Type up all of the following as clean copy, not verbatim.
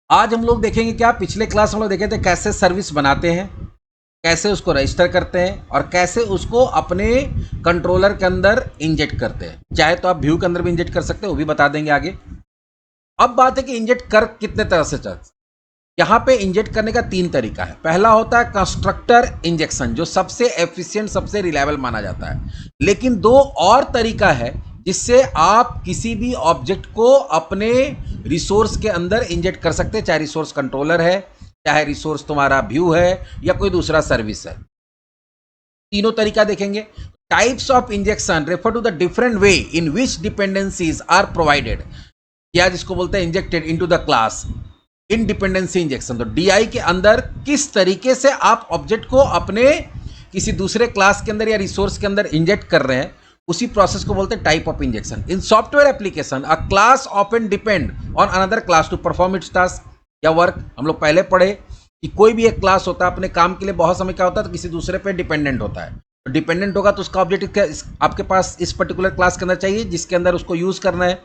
आज हम लोग देखेंगे क्या, पिछले क्लास हम लोग देखे थे कैसे सर्विस बनाते हैं, कैसे उसको रजिस्टर करते हैं और कैसे उसको अपने कंट्रोलर के अंदर इंजेक्ट करते हैं। चाहे तो आप व्यू के अंदर भी इंजेक्ट कर सकते हैं, वो भी बता देंगे आगे। अब बात है कि इंजेक्ट कर कितने तरह से चलते। यहाँ पे इंजेक्ट करने का 3 तरीका है। पहला होता है कंस्ट्रक्टर इंजेक्शन, जो सबसे एफिशिएंट सबसे रिलायबल माना जाता है। लेकिन 2 और तरीका है जिससे आप किसी भी ऑब्जेक्ट को अपने रिसोर्स के अंदर इंजेक्ट कर सकते हैं, चाहे रिसोर्स कंट्रोलर है, चाहे रिसोर्स तुम्हारा व्यू है या कोई दूसरा सर्विस है। तीनों तरीका देखेंगे। Types of injection refer to the different way in which dependencies are provided, या जिसको बोलते हैं injected into the class independency injection. तो डीआई के अंदर किस तरीके से आप ऑब्जेक्ट को अपने किसी दूसरे क्लास के अंदर या रिसोर्स के अंदर इंजेक्ट कर रहे हैं, उसी प्रोसेस को बोलते हैं type of injection. In software application a class often depend on another class to perform its task या वर्क। हम लोग पहले पढ़े कि कोई भी एक क्लास होता है अपने काम के लिए बहुत समय क्या होता है तो किसी दूसरे पे डिपेंडेंट होता है। तो डिपेंडेंट होगा तो उसका ऑब्जेक्ट आपके पास इस पर्टिकुलर क्लास के अंदर चाहिए जिसके अंदर उसको यूज करना है।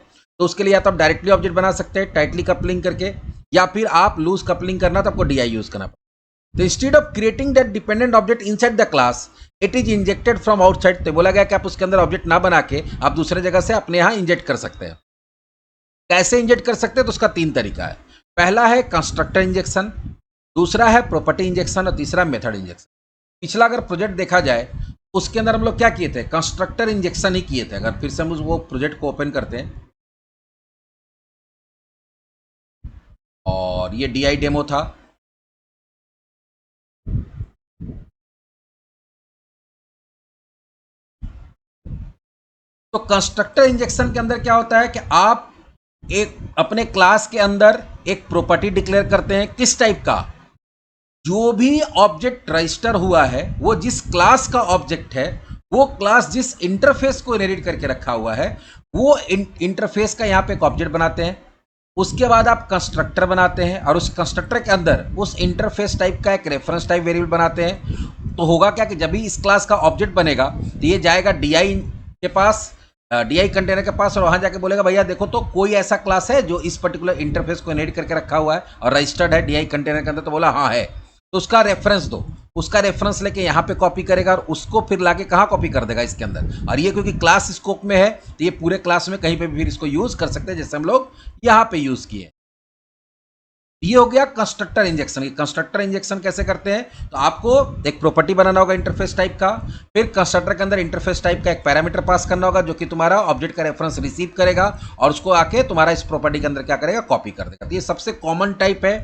तो उसके लिए या तो आप डायरेक्टली ऑब्जेक्ट बना सकते हैं टाइटली कपलिंग करके, या फिर आप लूज कपलिंग करना तो आपको डीआई यूज करना पड़ेगा। तो instead of creating that dependent object inside the class it is injected from outside. तो बोला गया कि आप उसके अंदर ऑब्जेक्ट ना बना के आप दूसरे जगह से अपने यहां इंजेक्ट कर सकते हैं। कैसे इंजेक्ट कर सकते हैं तो उसका 3 तरीका है। पहला है कंस्ट्रक्टर इंजेक्शन, दूसरा है प्रॉपर्टी इंजेक्शन और तीसरा मेथड इंजेक्शन। पिछला अगर प्रोजेक्ट देखा जाए उसके अंदर हम लोग क्या किए थे, कंस्ट्रक्टर इंजेक्शन ही किए थे। अगर फिर से हम वो प्रोजेक्ट को ओपन करते हैं और ये डीआई डेमो था। तो कंस्ट्रक्टर इंजेक्शन के अंदर क्या होता है कि आप एक अपने क्लास के अंदर एक प्रॉपर्टी डिक्लेयर करते हैं। किस टाइप का, जो भी ऑब्जेक्ट रजिस्टर हुआ है वो जिस क्लास का ऑब्जेक्ट है, वो क्लास जिस इंटरफेस को इनहेरिट करके रखा हुआ है, वो इंटरफेस का यहां पे एक ऑब्जेक्ट बनाते हैं। उसके बाद आप कंस्ट्रक्टर बनाते हैं और उस कंस्ट्रक्टर के अंदर उस इंटरफेस टाइप का एक रेफरेंस टाइप वेरिएबल बनाते हैं। तो होगा क्या कि जब भी इस क्लास का ऑब्जेक्ट बनेगा तो ये जाएगा डीआई के पास, डीआई कंटेनर के पास, और वहां जाके बोलेगा भैया देखो तो कोई ऐसा क्लास है जो इस पर्टिकुलर इंटरफेस को इनहेरिट करके रखा हुआ है और रजिस्टर्ड है डीआई कंटेनर के अंदर। तो बोला हाँ है, तो उसका रेफरेंस दो। उसका रेफरेंस लेके यहाँ पे कॉपी करेगा और उसको फिर लाके कहाँ कॉपी कर देगा, इसके अंदर। और ये क्योंकि क्लास स्कोप में है तो ये पूरे क्लास में कहीं पे भी फिर इसको यूज कर सकते हैं, जैसे हम लोग यहाँ पे यूज किए। ये हो गया कंस्ट्रक्टर इंजेक्शन। कंस्ट्रक्टर इंजेक्शन कैसे करते हैं, तो आपको एक प्रॉपर्टी बनाना होगा इंटरफेस टाइप का, फिर कंस्ट्रक्टर के अंदर इंटरफेस टाइप का एक पैरामीटर पास करना होगा जो कि तुम्हारा ऑब्जेक्ट का रेफरेंस रिसीव करेगा और उसको आके तुम्हारा इस प्रॉपर्टी के अंदर क्या करेगा, कॉपी कर देगा। तो ये सबसे कॉमन टाइप है,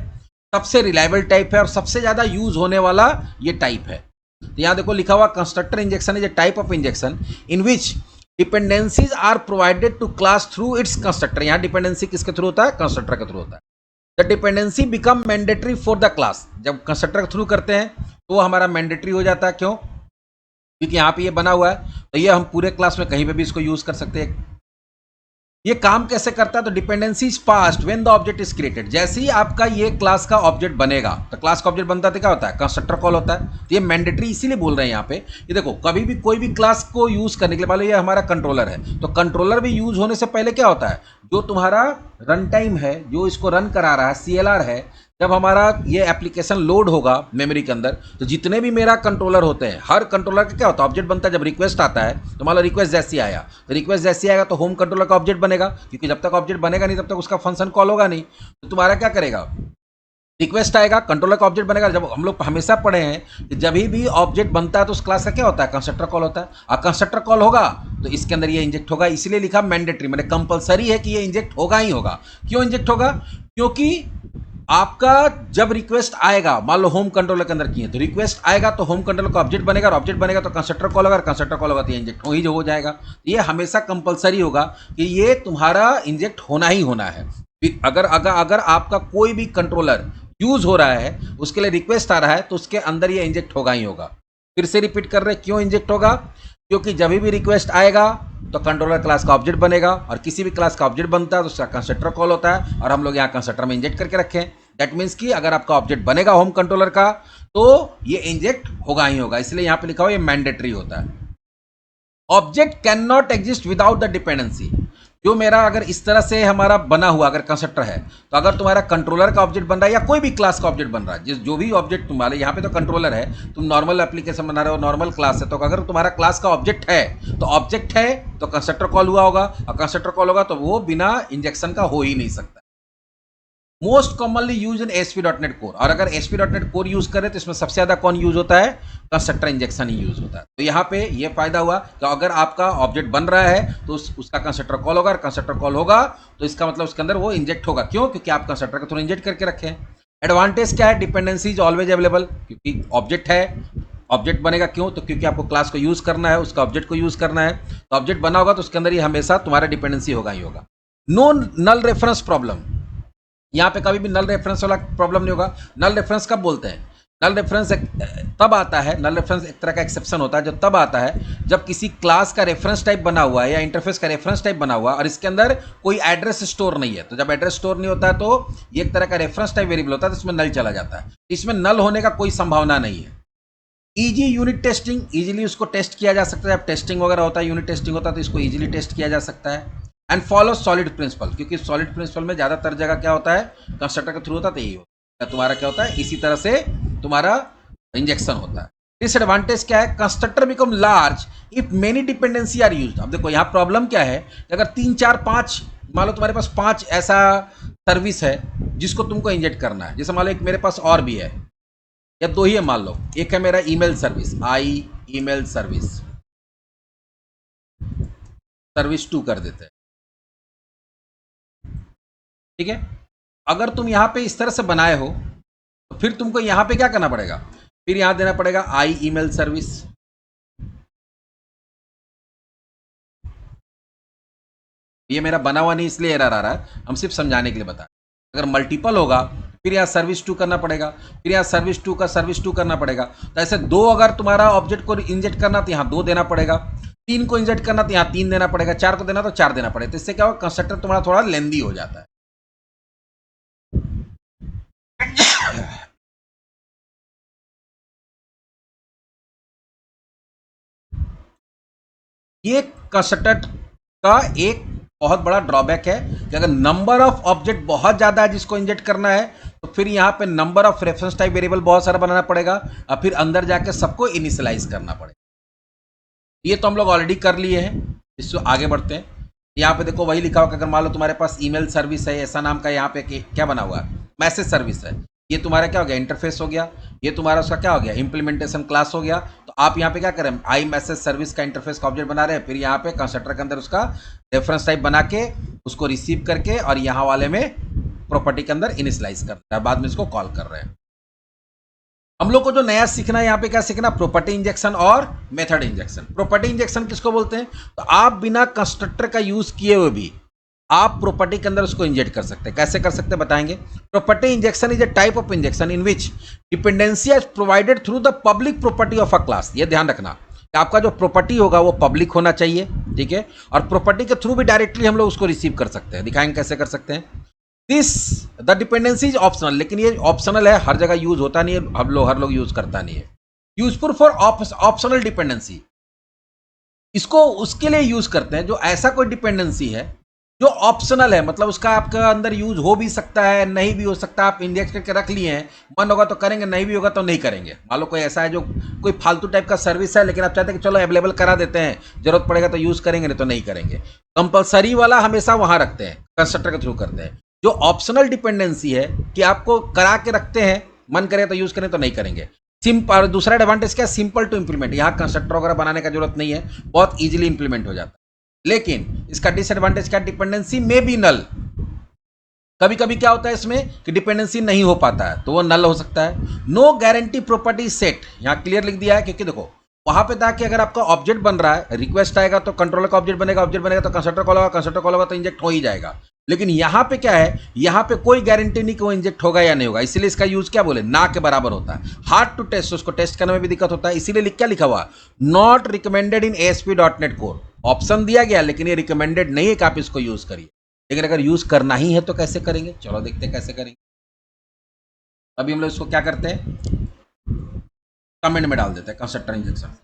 सबसे रिलायबल टाइप है और सबसे ज्यादा यूज होने वाला ये टाइप है। तो यहां देखो लिखा हुआ constructor injection is a type of injection in which dependencies are provided to class through its constructor. यहां डिपेंडेंसी किसके थ्रू होता है, कंस्ट्रक्टर के थ्रू होता है। The dependency become mandatory for the class. जब कंस्ट्रक्टर के थ्रू करते हैं तो हमारा मैंडेटरी हो जाता है। क्यों, क्योंकि यहां पे ये बना हुआ है तो ये हम पूरे क्लास में कहीं पे भी इसको यूज कर सकते हैं। ये काम कैसे करता है, तो dependency is passed when the object is created. जैसे ही आपका ये क्लास का ऑब्जेक्ट बनेगा, तो क्लास का ऑब्जेक्ट बनता है तो क्या होता है, कंस्ट्रक्टर कॉल होता है। तो ये मैंडेटरी इसीलिए बोल रहे हैं यहाँ पे। ये देखो कभी भी कोई भी क्लास को यूज करने के लिए, मान लो ये हमारा कंट्रोलर है, तो कंट्रोलर भी यूज होने से पहले क्या होता है, जो तुम्हारा रन टाइम है, जो इसको रन करा रहा है, सीएलआर है, जब हमारा ये एप्लीकेशन लोड होगा मेमोरी के अंदर, तो जितने भी मेरा कंट्रोलर होते हैं, हर कंट्रोलर का क्या होता है, ऑब्जेक्ट बनता है। जब रिक्वेस्ट आता है तो मान लो रिक्वेस्ट जैसी आया, तो रिक्वेस्ट जैसी आएगा तो होम कंट्रोलर का ऑब्जेक्ट बनेगा, क्योंकि जब तक ऑब्जेक्ट बनेगा नहीं तब तक उसका फंक्शन कॉल होगा नहीं। तो तुम्हारा क्या करेगा, रिक्वेस्ट आएगा, कंट्रोलर का ऑब्जेक्ट बनेगा। जब हम लोग हमेशा पढ़े हैं कि जब भी ऑब्जेक्ट बनता है तो उस क्लास का क्या होता है, कंस्ट्रक्टर कॉल होता है। और कंस्ट्रक्टर कॉल होगा तो इसके अंदर ये इंजेक्ट होगा। इसलिए लिखा मैंडेटरी, मैंने कंपलसरी है कि ये इंजेक्ट होगा ही होगा। क्यों इंजेक्ट होगा, क्योंकि आपका जब रिक्वेस्ट आएगा, मान लो होम कंट्रोलर के अंदर किए, तो रिक्वेस्ट आएगा तो होम कंट्रोलर का ऑब्जेक्ट बनेगा, और ऑब्जेक्ट बनेगा तो कंस्ट्रक्टर कॉल होगा, कंस्ट्रक्टर कॉल होगा तो ये इंजेक्ट हो ही जो हो जाएगा। ये हमेशा कंपलसरी होगा कि ये तुम्हारा इंजेक्ट होना ही होना है। अगर अगर अगर आपका कोई भी कंट्रोलर यूज हो रहा है, उसके लिए रिक्वेस्ट आ रहा है, तो उसके अंदर ये इंजेक्ट होगा ही होगा। फिर से रिपीट कर रहे, क्यों इंजेक्ट होगा, क्योंकि जब भी रिक्वेस्ट आएगा तो कंट्रोलर क्लास का ऑब्जेक्ट बनेगा, और किसी भी क्लास का ऑब्जेक्ट बनता है तो उसका कंस्ट्रक्टर कॉल होता है, और हम लोग यहाँ कंस्ट्रक्टर में इंजेक्ट करके रखें। दैट मीन्स कि अगर आपका ऑब्जेक्ट बनेगा होम कंट्रोलर का तो ये इंजेक्ट होगा ही होगा। इसलिए यहां पे लिखा हुआ ये मैंडेटरी होता है। Object can not exist without the dependency. जो मेरा अगर इस तरह से हमारा बना हुआ अगर कंस्ट्रक्टर है, तो अगर तुम्हारा कंट्रोलर का ऑब्जेक्ट बन रहा है या कोई भी क्लास का ऑब्जेक्ट बन रहा है, जिस जो भी ऑब्जेक्ट तुम्हारे यहाँ पे तो कंट्रोलर है, तुम नॉर्मल एप्लीकेशन बना रहे हो, नॉर्मल क्लास है, तो अगर तुम्हारा क्लास का ऑब्जेक्ट है तो कंस्ट्रक्टर कॉल हुआ होगा, और कंस्ट्रक्टर कॉल होगा तो वो बिना इंजेक्शन का हो ही नहीं सकता। Most commonly use in ASP.NET core, और अगर ASP.NET कोर यूज करें तो इसमें सबसे ज्यादा कौन यूज होता है, कंस्ट्रक्टर इंजेक्शन ही यूज होता है। तो यहाँ पे ये फायदा हुआ कि अगर आपका ऑब्जेक्ट बन रहा है तो उसका कंस्ट्रक्टर कॉल होगा, कंस्ट्रक्टर कॉल होगा तो इसका मतलब उसके अंदर वो इंजेक्ट होगा। क्यों? क्योंकि आप कंस्ट्रक्टर को थोड़ा इंजेक्ट करके रखे हैं। एडवांटेज क्या है? डिपेंडेंसी इज ऑलवेज अवेलेबल, क्योंकि ऑब्जेक्ट है, ऑब्जेक्ट बनेगा क्यों? तो क्योंकि आपको क्लास को यूज करना है, उसका ऑब्जेक्ट को यूज करना है, तो ऑब्जेक्ट बना होगा तो उसके अंदर ही हमेशा तुम्हारा डिपेंडेंसी होगा ही होगा। नो नल रेफरेंस प्रॉब्लम, यहाँ पे कभी भी नल रेफरेंस वाला प्रॉब्लम नहीं होगा। नल रेफरेंस कब बोलते हैं? नल रेफरेंस तब आता है, नल रेफरेंस एक तरह का एक्सेप्शन होता है जो तब आता है जब किसी क्लास का रेफरेंस टाइप बना हुआ है या इंटरफेस का रेफरेंस टाइप बना हुआ है और इसके अंदर कोई एड्रेस स्टोर नहीं है। तो जब एड्रेस स्टोर नहीं होता है तो ये एक तरह का रेफरेंस टाइप वेरिएबल होता है, तो इसमें नल चला जाता है। इसमें नल होने का कोई संभावना नहीं है। ईजी यूनिट टेस्टिंग, इजीली उसको टेस्ट किया जा सकता है। जब टेस्टिंग वगैरह होता है, यूनिट टेस्टिंग होता है, तो इसको इजीली टेस्ट किया जा सकता है। एंड फॉलो सॉलिड प्रिंसिपल, क्योंकि सॉलिड प्रिंसिपल में ज्यादातर जगह क्या होता है, कंस्ट्रक्टर के थ्रू होता है, तो यही होता है तुम्हारा क्या होता है, इसी तरह से तुम्हारा इंजेक्शन होता है। डिसएडवांटेज क्या है? Constructor become large if many dependency are used. अब देखो यहाँ प्रॉब्लम क्या है कि अगर 3 4 5, मान लो तुम्हारे पास 5 ऐसा सर्विस है जिसको तुमको इंजेक्ट करना है। जैसे मान लो एक मेरे पास और भी है या 2 ही है, मान लो एक है मेरा ईमेल सर्विस, आई ईमेल सर्विस, सर्विस 2 कर देते हैं, ठीक है। अगर तुम यहां पे इस तरह से बनाए हो तो फिर तुमको यहां पे क्या करना पड़ेगा, फिर यहां देना पड़ेगा आई ईमेल सर्विस। ये मेरा बना हुआ नहीं इसलिए एरर आ रहा है, हम सिर्फ समझाने के लिए बता। अगर मल्टीपल होगा फिर यहाँ सर्विस 2 करना पड़ेगा, फिर यहाँ सर्विस 2 करना पड़ेगा। तो ऐसे 2 अगर तुम्हारा ऑब्जेक्ट को इंजेक्ट करना तो यहाँ 2 देना पड़ेगा, 3 को इंजेक्ट करना तो यहाँ 3 देना पड़ेगा, 4 को देना तो 4 देना पड़ेगा। तो इससे क्या होगा, कंस्ट्रक्टर तुम्हारा थोड़ा लेंदी हो जाता है। ये कंस्ट्रक्टर का एक बहुत बड़ा ड्रॉबैक है कि अगर नंबर ऑफ ऑब्जेक्ट बहुत ज्यादा है जिसको इंजेक्ट करना है तो फिर यहाँ पे number of reference type variable बहुत सारा बनाना पड़ेगा और फिर अंदर जाके सबको इनिशियलाइज करना पड़ेगा। ये तो हम लोग ऑलरेडी कर लिए हैं, इससे आगे बढ़ते हैं। यहाँ पे देखो वही लिखा हुआ कि अगर मान लो तुम्हारे पास ईमेल सर्विस है, ऐसा नाम का यहाँ पे क्या बना हुआ है, मैसेज सर्विस है। ये तुम्हारा क्या हो गया, इंटरफेस हो गया। ये तुम्हारा उसका क्या हो गया, इंप्लीमेंटेशन क्लास हो गया। तो आप यहाँ पे क्या करें, आई मैसेज सर्विस का इंटरफेस का ऑब्जेक्ट बना रहे हैं, फिर यहाँ पे कंस्ट्रक्टर के अंदर उसका रेफरेंस टाइप बना के उसको रिसीव करके और यहाँ वाले में प्रॉपर्टी के अंदर इनिशियलाइज कर रहे हैं, बाद में इसको कॉल कर रहे हैं। हम लोग को जो नया सीखना है यहाँ पे, क्या सीखना, प्रॉपर्टी इंजेक्शन और मेथड इंजेक्शन। प्रॉपर्टी इंजेक्शन किसको बोलते हैं, तो आप बिना कंस्ट्रक्टर का यूज किए हुए भी आप प्रॉपर्टी के अंदर उसको इंजेक्ट कर सकते हैं। कैसे कर सकते हैं बताएंगे। Property injection is a type of injection in which dependency is provided through the public property of a class. ये ध्यान रखना कि आपका जो प्रॉपर्टी होगा वो पब्लिक होना चाहिए, ठीक है। और प्रॉपर्टी के थ्रू भी डायरेक्टली हम लोग उसको रिसीव कर सकते हैं। दिखाएंगे कैसे कर सकते हैं। This the dependency is optional, लेकिन ये ऑप्शनल है, हर जगह यूज होता नहीं है, हर लोग यूज करता नहीं है। यूजफुल फॉर ऑप्शनल डिपेंडेंसी, इसको उसके लिए यूज करते हैं जो ऐसा कोई डिपेंडेंसी है जो ऑप्शनल है, मतलब उसका आपका अंदर यूज हो भी सकता है, नहीं भी हो सकता। आप इंडेक्स करके रख लिए हैं, मन होगा तो करेंगे, नहीं भी होगा तो नहीं करेंगे। मान लो कोई ऐसा है जो कोई फालतू टाइप का सर्विस है, लेकिन आप चाहते हैं कि चलो अवेलेबल करा देते हैं, जरूरत पड़ेगा तो यूज करेंगे, नहीं तो नहीं करेंगे। कंपलसरी वाला हमेशा वहां रखते हैं, कंस्ट्रक्टर के थ्रू करते हैं। जो ऑप्शनल डिपेंडेंसी है कि आपको करा के रखते हैं, मन करे तो यूज करें तो नहीं करेंगे। सिंपल। दूसरा एडवांटेज क्या, सिंपल टू इंप्लीमेंट, यहाँ कंस्ट्रक्टर वगैरह बनाने का जरूरत नहीं है, बहुत इजीली इंप्लीमेंट हो जाता है। लेकिन इसका डिसएडवांटेज क्या, डिपेंडेंसी में भी नल। कभी कभी क्या होता है इसमें कि डिपेंडेंसी नहीं हो पाता है तो वो नल हो सकता है। नो गारंटी प्रॉपर्टी सेट, यहाँ क्लियर लिख दिया है, क्योंकि देखो वहां पे था कि अगर आपका ऑब्जेक्ट बन रहा है, रिक्वेस्ट आएगा तो कंट्रोलर का ऑब्जेक्ट बनेगा, ऑब्जेक्ट बनेगा तो कंस्ट्रक्टर कॉल होगा, कंस्ट्रक्टर कॉल होगा तो इंजेक्ट हो ही जाएगा। लेकिन यहाँ पे क्या है, यहाँ पे कोई गारंटी नहीं कि वो इंजेक्ट होगा या नहीं होगा, इसीलिए इसका यूज क्या बोले, ना के बराबर होता है। हार्ड टू टेस्ट, उसको टेस्ट करने में भी दिक्कत होता है, इसीलिए क्या लिखा हुआ, not recommended in ASP.NET core. Option दिया गया लेकिन ये रिकमेंडेड नहीं है कि आप इसको यूज करिए। लेकिन अगर यूज करना ही है तो कैसे करेंगे, चलो देखते हैं कैसे करेंगे। अभी हम लोग इसको क्या करते हैं, कमेंट में डाल देते हैं कंस्ट्रक्टर इंजेक्शन,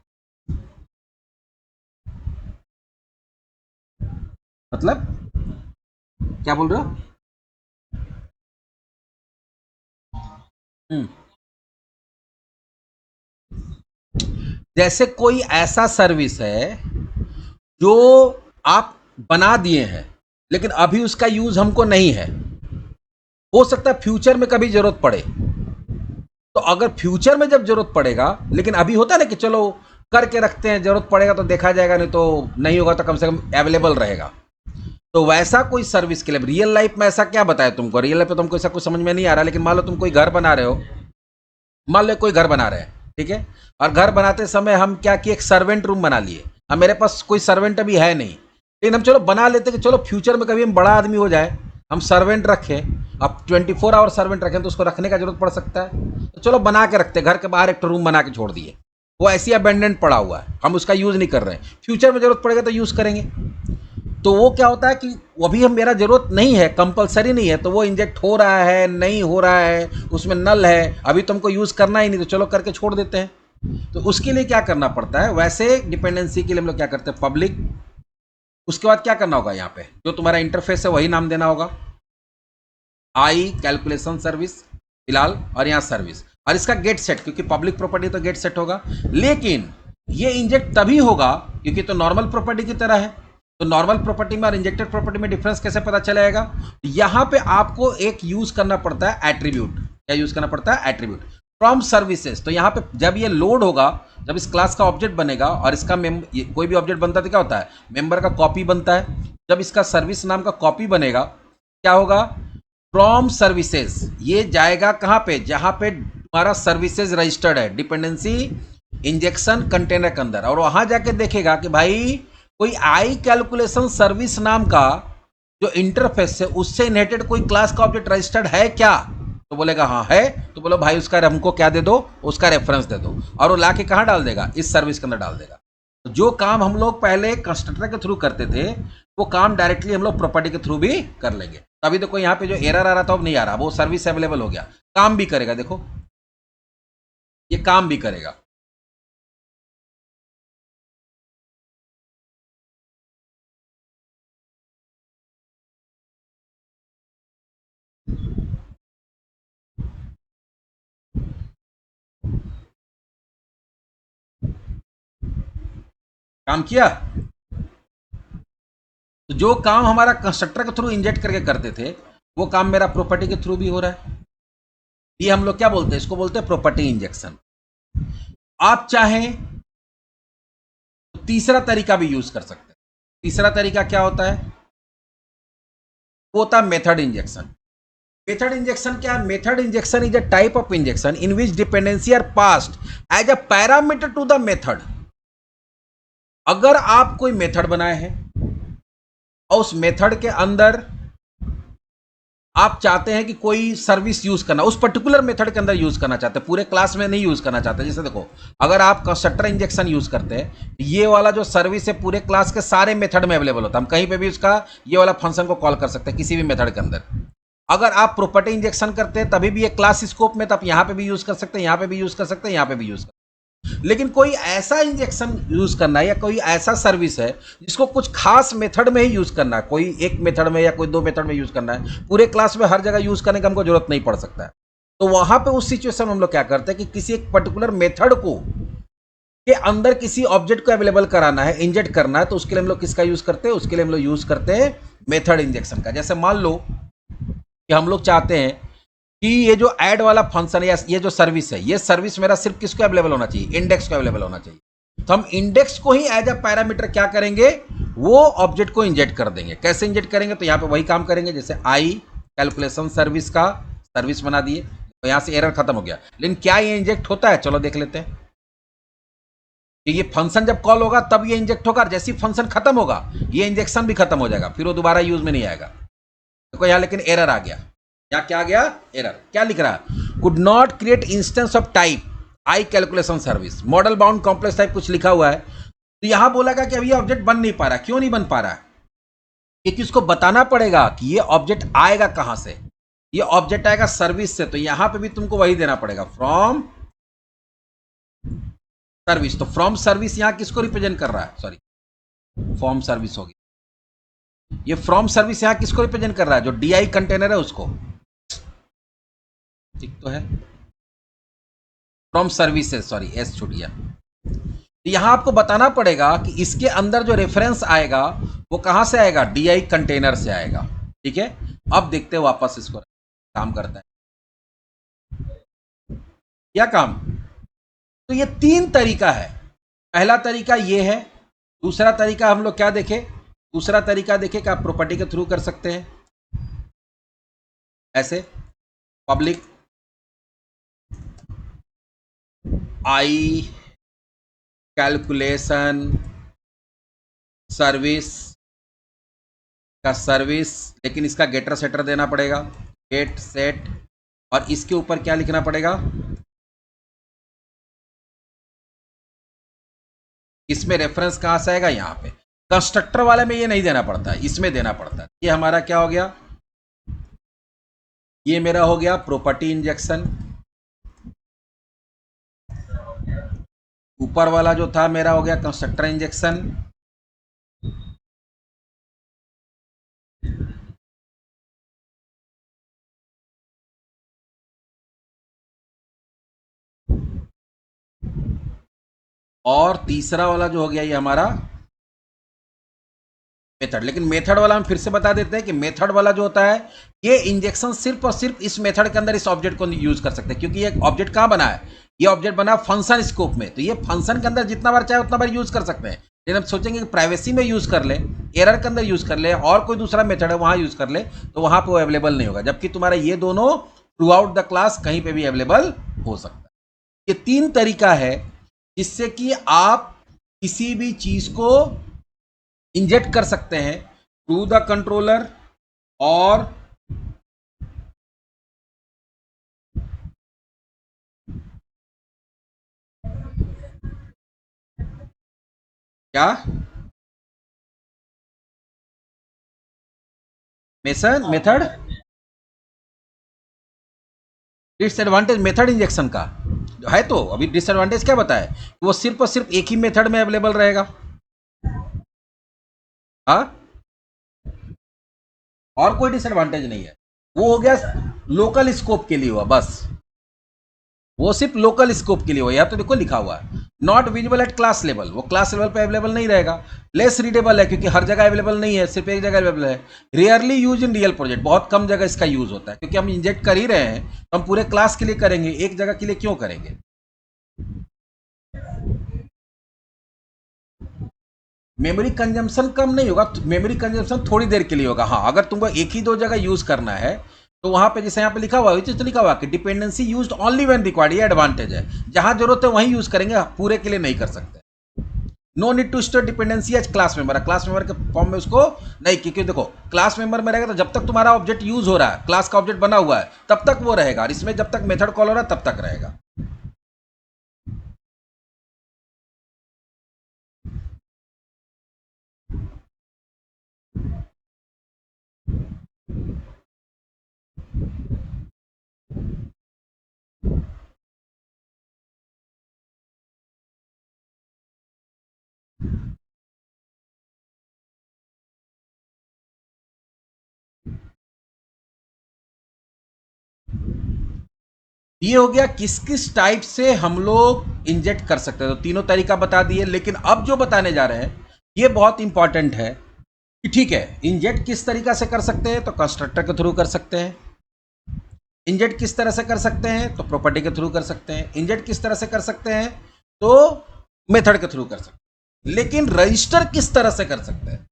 मतलब क्या बोल रहे हो? हम्म। जैसे कोई ऐसा सर्विस है जो आप बना दिए हैं लेकिन अभी उसका यूज हमको नहीं है, हो सकता है फ्यूचर में कभी जरूरत पड़े। तो अगर फ्यूचर में जब जरूरत पड़ेगा, लेकिन अभी होता है ना कि चलो करके रखते हैं, जरूरत पड़ेगा तो देखा जाएगा, नहीं तो नहीं होगा तो कम से कम अवेलेबल रहेगा। तो वैसा कोई सर्विस के लिए रियल लाइफ में ऐसा क्या बताया तुमको, रियल लाइफ में तुमको ऐसा कुछ समझ में नहीं आ रहा, लेकिन मान लो तुम कोई घर बना रहे हो, मान लो कोई घर बना रहे हैं, ठीक है, और घर बनाते समय हम क्या किए, एक सर्वेंट रूम बना लिए। अब मेरे पास कोई सर्वेंट अभी है नहीं, लेकिन हम चलो बना लेते कि चलो फ्यूचर में कभी हम बड़ा आदमी हो जाए, हम सर्वेंट रखें। अब 24 आवर सर्वेंट रखें तो उसको रखने का जरूरत पड़ सकता है, तो चलो बना के रखते, घर के बाहर एक रूम बना के छोड़ दिए, वो ऐसी अबेंडेंट पड़ा हुआ है, हम उसका यूज़ नहीं कर रहे हैं, फ्यूचर में जरूरत पड़ेगा तो यूज़ करेंगे। तो वो क्या होता है कि अभी हम मेरा जरूरत नहीं है, कंपलसरी नहीं है, तो वो इंजेक्ट हो रहा है नहीं हो रहा है, उसमें नल है, अभी तुमको यूज़ करना ही नहीं, तो चलो करके छोड़ देते हैं। तो उसके लिए क्या करना पड़ता है, वैसे डिपेंडेंसी के लिए हम लोग क्या करते हैं, पब्लिक, उसके बाद क्या करना होगा, यहाँ पे जो तुम्हारा इंटरफेस है वही नाम देना होगा, आई कैलकुलेशन सर्विस फिलहाल, और यहाँ सर्विस, और इसका गेट सेट, क्योंकि पब्लिक प्रॉपर्टी तो गेट सेट होगा, लेकिन ये इंजेक्ट तभी होगा क्योंकि तो नॉर्मल प्रॉपर्टी की तरह है। तो नॉर्मल प्रॉपर्टी में और इंजेक्टेड प्रॉपर्टी में डिफरेंस कैसे पता चलेगा, यहां पे आपको एक यूज करना पड़ता है एट्रीब्यूट। क्या यूज करना पड़ता है, एट्रीब्यूट फ्रॉम सर्विसेज। तो यहां पे जब ये लोड होगा, जब इस क्लास का ऑब्जेक्ट बनेगा, और इसका कोई भी ऑब्जेक्ट बनता है तो क्या होता है, मेंबर का कॉपी बनता है, जब इसका सर्विस नाम का कॉपी बनेगा, क्या होगा, फ्रॉम सर्विसेज, ये जाएगा कहां पे, जहां पे तुम्हारा सर्विसेज रजिस्टर्ड है डिपेंडेंसी इंजेक्शन कंटेनर के अंदर, और वहां जाके देखेगा कि भाई कोई आई कैलकुलेशन सर्विस नाम का जो इंटरफेस है उससे इनहेरिटेड कोई क्लास का ऑब्जेक्ट रजिस्टर्ड है क्या, तो बोलेगा हाँ है, तो बोलो भाई उसका हमको क्या दे दो, उसका रेफरेंस दे दो, और वो लाके कहां डाल देगा, इस सर्विस के अंदर डाल देगा। तो जो काम हम लोग पहले कंस्ट्रक्टर के थ्रू करते थे, वो काम डायरेक्टली हम लोग प्रॉपर्टी के थ्रू भी कर लेंगे। अभी देखो यहाँ पे जो एरर आ रहा था अब नहीं आ रहा, वो सर्विस अवेलेबल हो गया, काम भी करेगा, देखो ये काम भी करेगा। काम किया। तो जो काम हमारा कंस्ट्रक्टर के थ्रू इंजेक्ट करके करते थे, वो काम मेरा प्रॉपर्टी के थ्रू भी हो रहा है। ये हम लोग क्या बोलते हैं, इसको बोलते हैं प्रॉपर्टी इंजेक्शन। आप चाहें तो तीसरा तरीका भी यूज कर सकते हैं। तीसरा तरीका क्या होता है, वो होता है मेथड इंजेक्शन। मेथड इंजेक्शन क्या है, method injection is a type of injection in which dependency are passed as a parameter to the method. अगर आप कोई मेथड बनाए हैं और उस मेथड के अंदर आप चाहते हैं कि कोई सर्विस यूज करना, उस पर्टिकुलर मेथड के अंदर यूज करना चाहते हैं, पूरे क्लास में नहीं यूज करना चाहते। जैसे देखो, अगर आप कंस्ट्रक्टर इंजेक्शन यूज करते हैं, ये वाला जो सर्विस है पूरे क्लास के सारे मेथड में अवेलेबल होता है, हम कहीं पे भी उसका ये वाला फंक्शन को कॉल कर सकते हैं किसी भी मेथड के अंदर। अगर आप प्रॉपर्टी इंजेक्शन करते हैं तभी भी एक क्लास स्कोप में, तो आप यहां पे भी यूज कर सकते हैं, यहां पे भी यूज कर सकते हैं, यहां पे भी यूज कर सकते हैं। लेकिन कोई ऐसा इंजेक्शन यूज करना है या कोई ऐसा सर्विस है जिसको कुछ खास मेथड में ही यूज करना है, कोई एक मेथड में या कोई दो मेथड में यूज करना है, पूरे क्लास में हर जगह यूज करने का हमको जरूरत नहीं पड़ सकता है। तो वहां पे उस सिचुएशन में हम लोग क्या करते हैं कि किसी एक पर्टिकुलर मेथड को के अंदर किसी ऑब्जेक्ट को अवेलेबल कराना है, इंजेक्ट करना है, तो उसके लिए हम लोग किसका यूज करते हैं, उसके लिए हम लोग यूज करते हैं मेथड इंजेक्शन का। जैसे मान लो कि हम लोग चाहते हैं कि ये जो ऐड वाला फंक्शन या ये जो सर्विस है, ये सर्विस मेरा सिर्फ किसको अवेलेबल होना चाहिए, इंडेक्स को अवेलेबल होना चाहिए। तो हम इंडेक्स को ही एज अ पैरामीटर क्या करेंगे, वो ऑब्जेक्ट को इंजेक्ट कर देंगे। कैसे इंजेक्ट करेंगे, तो यहां पे वही काम करेंगे, जैसे आई कैलकुलेशन सर्विस का सर्विस बना दिए, तो यहां से एरर खत्म हो गया। लेकिन क्या ये इंजेक्ट होता है, चलो देख लेते हैं कि ये फंक्शन जब कॉल होगा तब ये इंजेक्ट होगा, और जैसे फंक्शन खत्म होगा ये इंजेक्शन भी खत्म हो जाएगा, फिर वो दोबारा यूज में नहीं आएगा। देखो यहां लेकिन एरर आ गया, क्या क्या आ गया, एरर क्या लिख रहा है, could not create instance of type I calculation service model bound complex type कुछ लिखा हुआ है। तो यहां बोला गया कि अभी ऑब्जेक्ट बन नहीं पा रहा। क्यों नहीं बन पा रहा है, क्योंकि उसको बताना पड़ेगा कि ये ऑब्जेक्ट आएगा कहां से, ये ऑब्जेक्ट आएगा सर्विस से, तो यहां पे भी तुमको वही देना पड़ेगा, फ्रॉम सर्विस। तो फ्रॉम सर्विस यहां किसको रिप्रेजेंट कर रहा है, सॉरी, फॉर्म सर्विस होगी, ये फ्रॉम सर्विस यहां किसको रिप्रेजेंट कर रहा है? जो DI कंटेनर है उसको, ठीक तो है, फ्रॉम सर्विसेज, सॉरी एस छूट गया। तो यहां आपको बताना पड़ेगा कि इसके अंदर जो रेफरेंस आएगा वो कहां से आएगा? DI कंटेनर से आएगा, ठीक है। अब देखते हैं वापस इसको काम करता है क्या काम। तो ये 3 तरीका है। पहला तरीका ये है। दूसरा तरीका हम लोग क्या देखें? दूसरा तरीका देखें कि आप प्रॉपर्टी के थ्रू कर सकते हैं, ऐसे पब्लिक आई कैलकुलेशन सर्विस का सर्विस, लेकिन इसका गेटर सेटर देना पड़ेगा, गेट सेट, और इसके ऊपर क्या लिखना पड़ेगा? इसमें रेफरेंस कहां से आएगा? यहां पे। कंस्ट्रक्टर वाले में ये नहीं देना पड़ता है, इसमें देना पड़ता है। ये हमारा क्या हो गया? ये मेरा हो गया प्रॉपर्टी इंजेक्शन। ऊपर वाला जो था मेरा हो गया कंस्ट्रक्टर इंजेक्शन। और तीसरा वाला जो हो गया ये हमारा मेथड। लेकिन मेथड वाला हम फिर से बता देते हैं कि मेथड वाला जो होता है, ये इंजेक्शन सिर्फ और सिर्फ इस मेथड के अंदर इस ऑब्जेक्ट को यूज कर सकते हैं, क्योंकि ये ऑब्जेक्ट कहां बना है? ये ऑब्जेक्ट बना फंक्शन स्कोप में, तो ये फंक्शन के अंदर जितना बार चाहे उतना बार यूज कर सकते हैं। लेकिन हम सोचेंगे कि प्राइवेसी में यूज कर ले, एरर के अंदर यूज कर ले, और कोई दूसरा मेथड है वहां यूज कर ले, तो वहां पर वो अवेलेबल नहीं होगा। जबकि तुम्हारा ये दोनों थ्रू आउट द क्लास कहीं पर भी अवेलेबल हो सकता है। ये 3 तरीका है जिससे कि आप किसी भी चीज को इंजेक्ट कर सकते हैं टू द कंट्रोलर, और क्या मेथड डिसएडवांटेज मेथड इंजेक्शन का है। तो अभी डिसएडवांटेज क्या बताया? वो सिर्फ और सिर्फ एक ही मेथड में अवेलेबल रहेगा। हाँ, और कोई डिसएडवांटेज नहीं है। वो हो गया लोकल स्कोप के लिए हुआ बस, वो सिर्फ लोकल स्कोप के लिए हुआ। यहाँ तो देखो लिखा हुआ है not visible at class level, वो क्लास लेवल पे अवेलेबल नहीं रहेगा। लेस रीडेबल है क्योंकि हर जगह अवेलेबल नहीं है, सिर्फ एक जगह अवेलेबल है। Rarely use in real project, बहुत कम जगह इसका यूज होता है, क्योंकि हम इंजेक्ट कर ही रहे हैं तो हम पूरे क्लास के लिए करेंगे, एक जगह के लिए क्यों करेंगे? मेमोरी कंजम्पशन कम नहीं होगा, मेमोरी कंजम्पशन थोड़ी देर के लिए होगा। हाँ, अगर तुमको एक ही दो जगह यूज करना है तो वहां पे जैसे यहाँ पे लिखा हुआ है, तो लिखा हुआ कि dependency used only when required, ये एडवांटेज है। जहां जरूरत है वहीं यूज करेंगे, पूरे के लिए नहीं कर सकते। No need to store dependency as class member, class member के फॉर्म में उसको नहीं, क्योंकि देखो क्लास मेंबर में रहेगा तो जब तक तुम्हारा ऑब्जेक्ट यूज हो रहा है, क्लास का ऑब्जेक्ट बना हुआ है, तब तक वो रहेगा, और इसमें जब तक मेथड कॉल हो रहा है तब तक रहेगा। ये हो गया किस किस टाइप से हम लोग इंजेक्ट कर सकते हैं। तो तीनों तरीका बता दिए, लेकिन अब जो बताने जा रहे हैं ये बहुत इंपॉर्टेंट है कि ठीक है, इंजेक्ट किस तरीका से कर सकते हैं? तो कंस्ट्रक्टर के थ्रू कर सकते हैं। इंजेक्ट किस तरह से कर सकते हैं? तो प्रॉपर्टी के थ्रू कर सकते हैं। इंजेक्ट किस तरह से कर सकते हैं? तो मेथड के थ्रू कर सकते हैं। लेकिन रजिस्टर किस तरह से कर सकते हैं?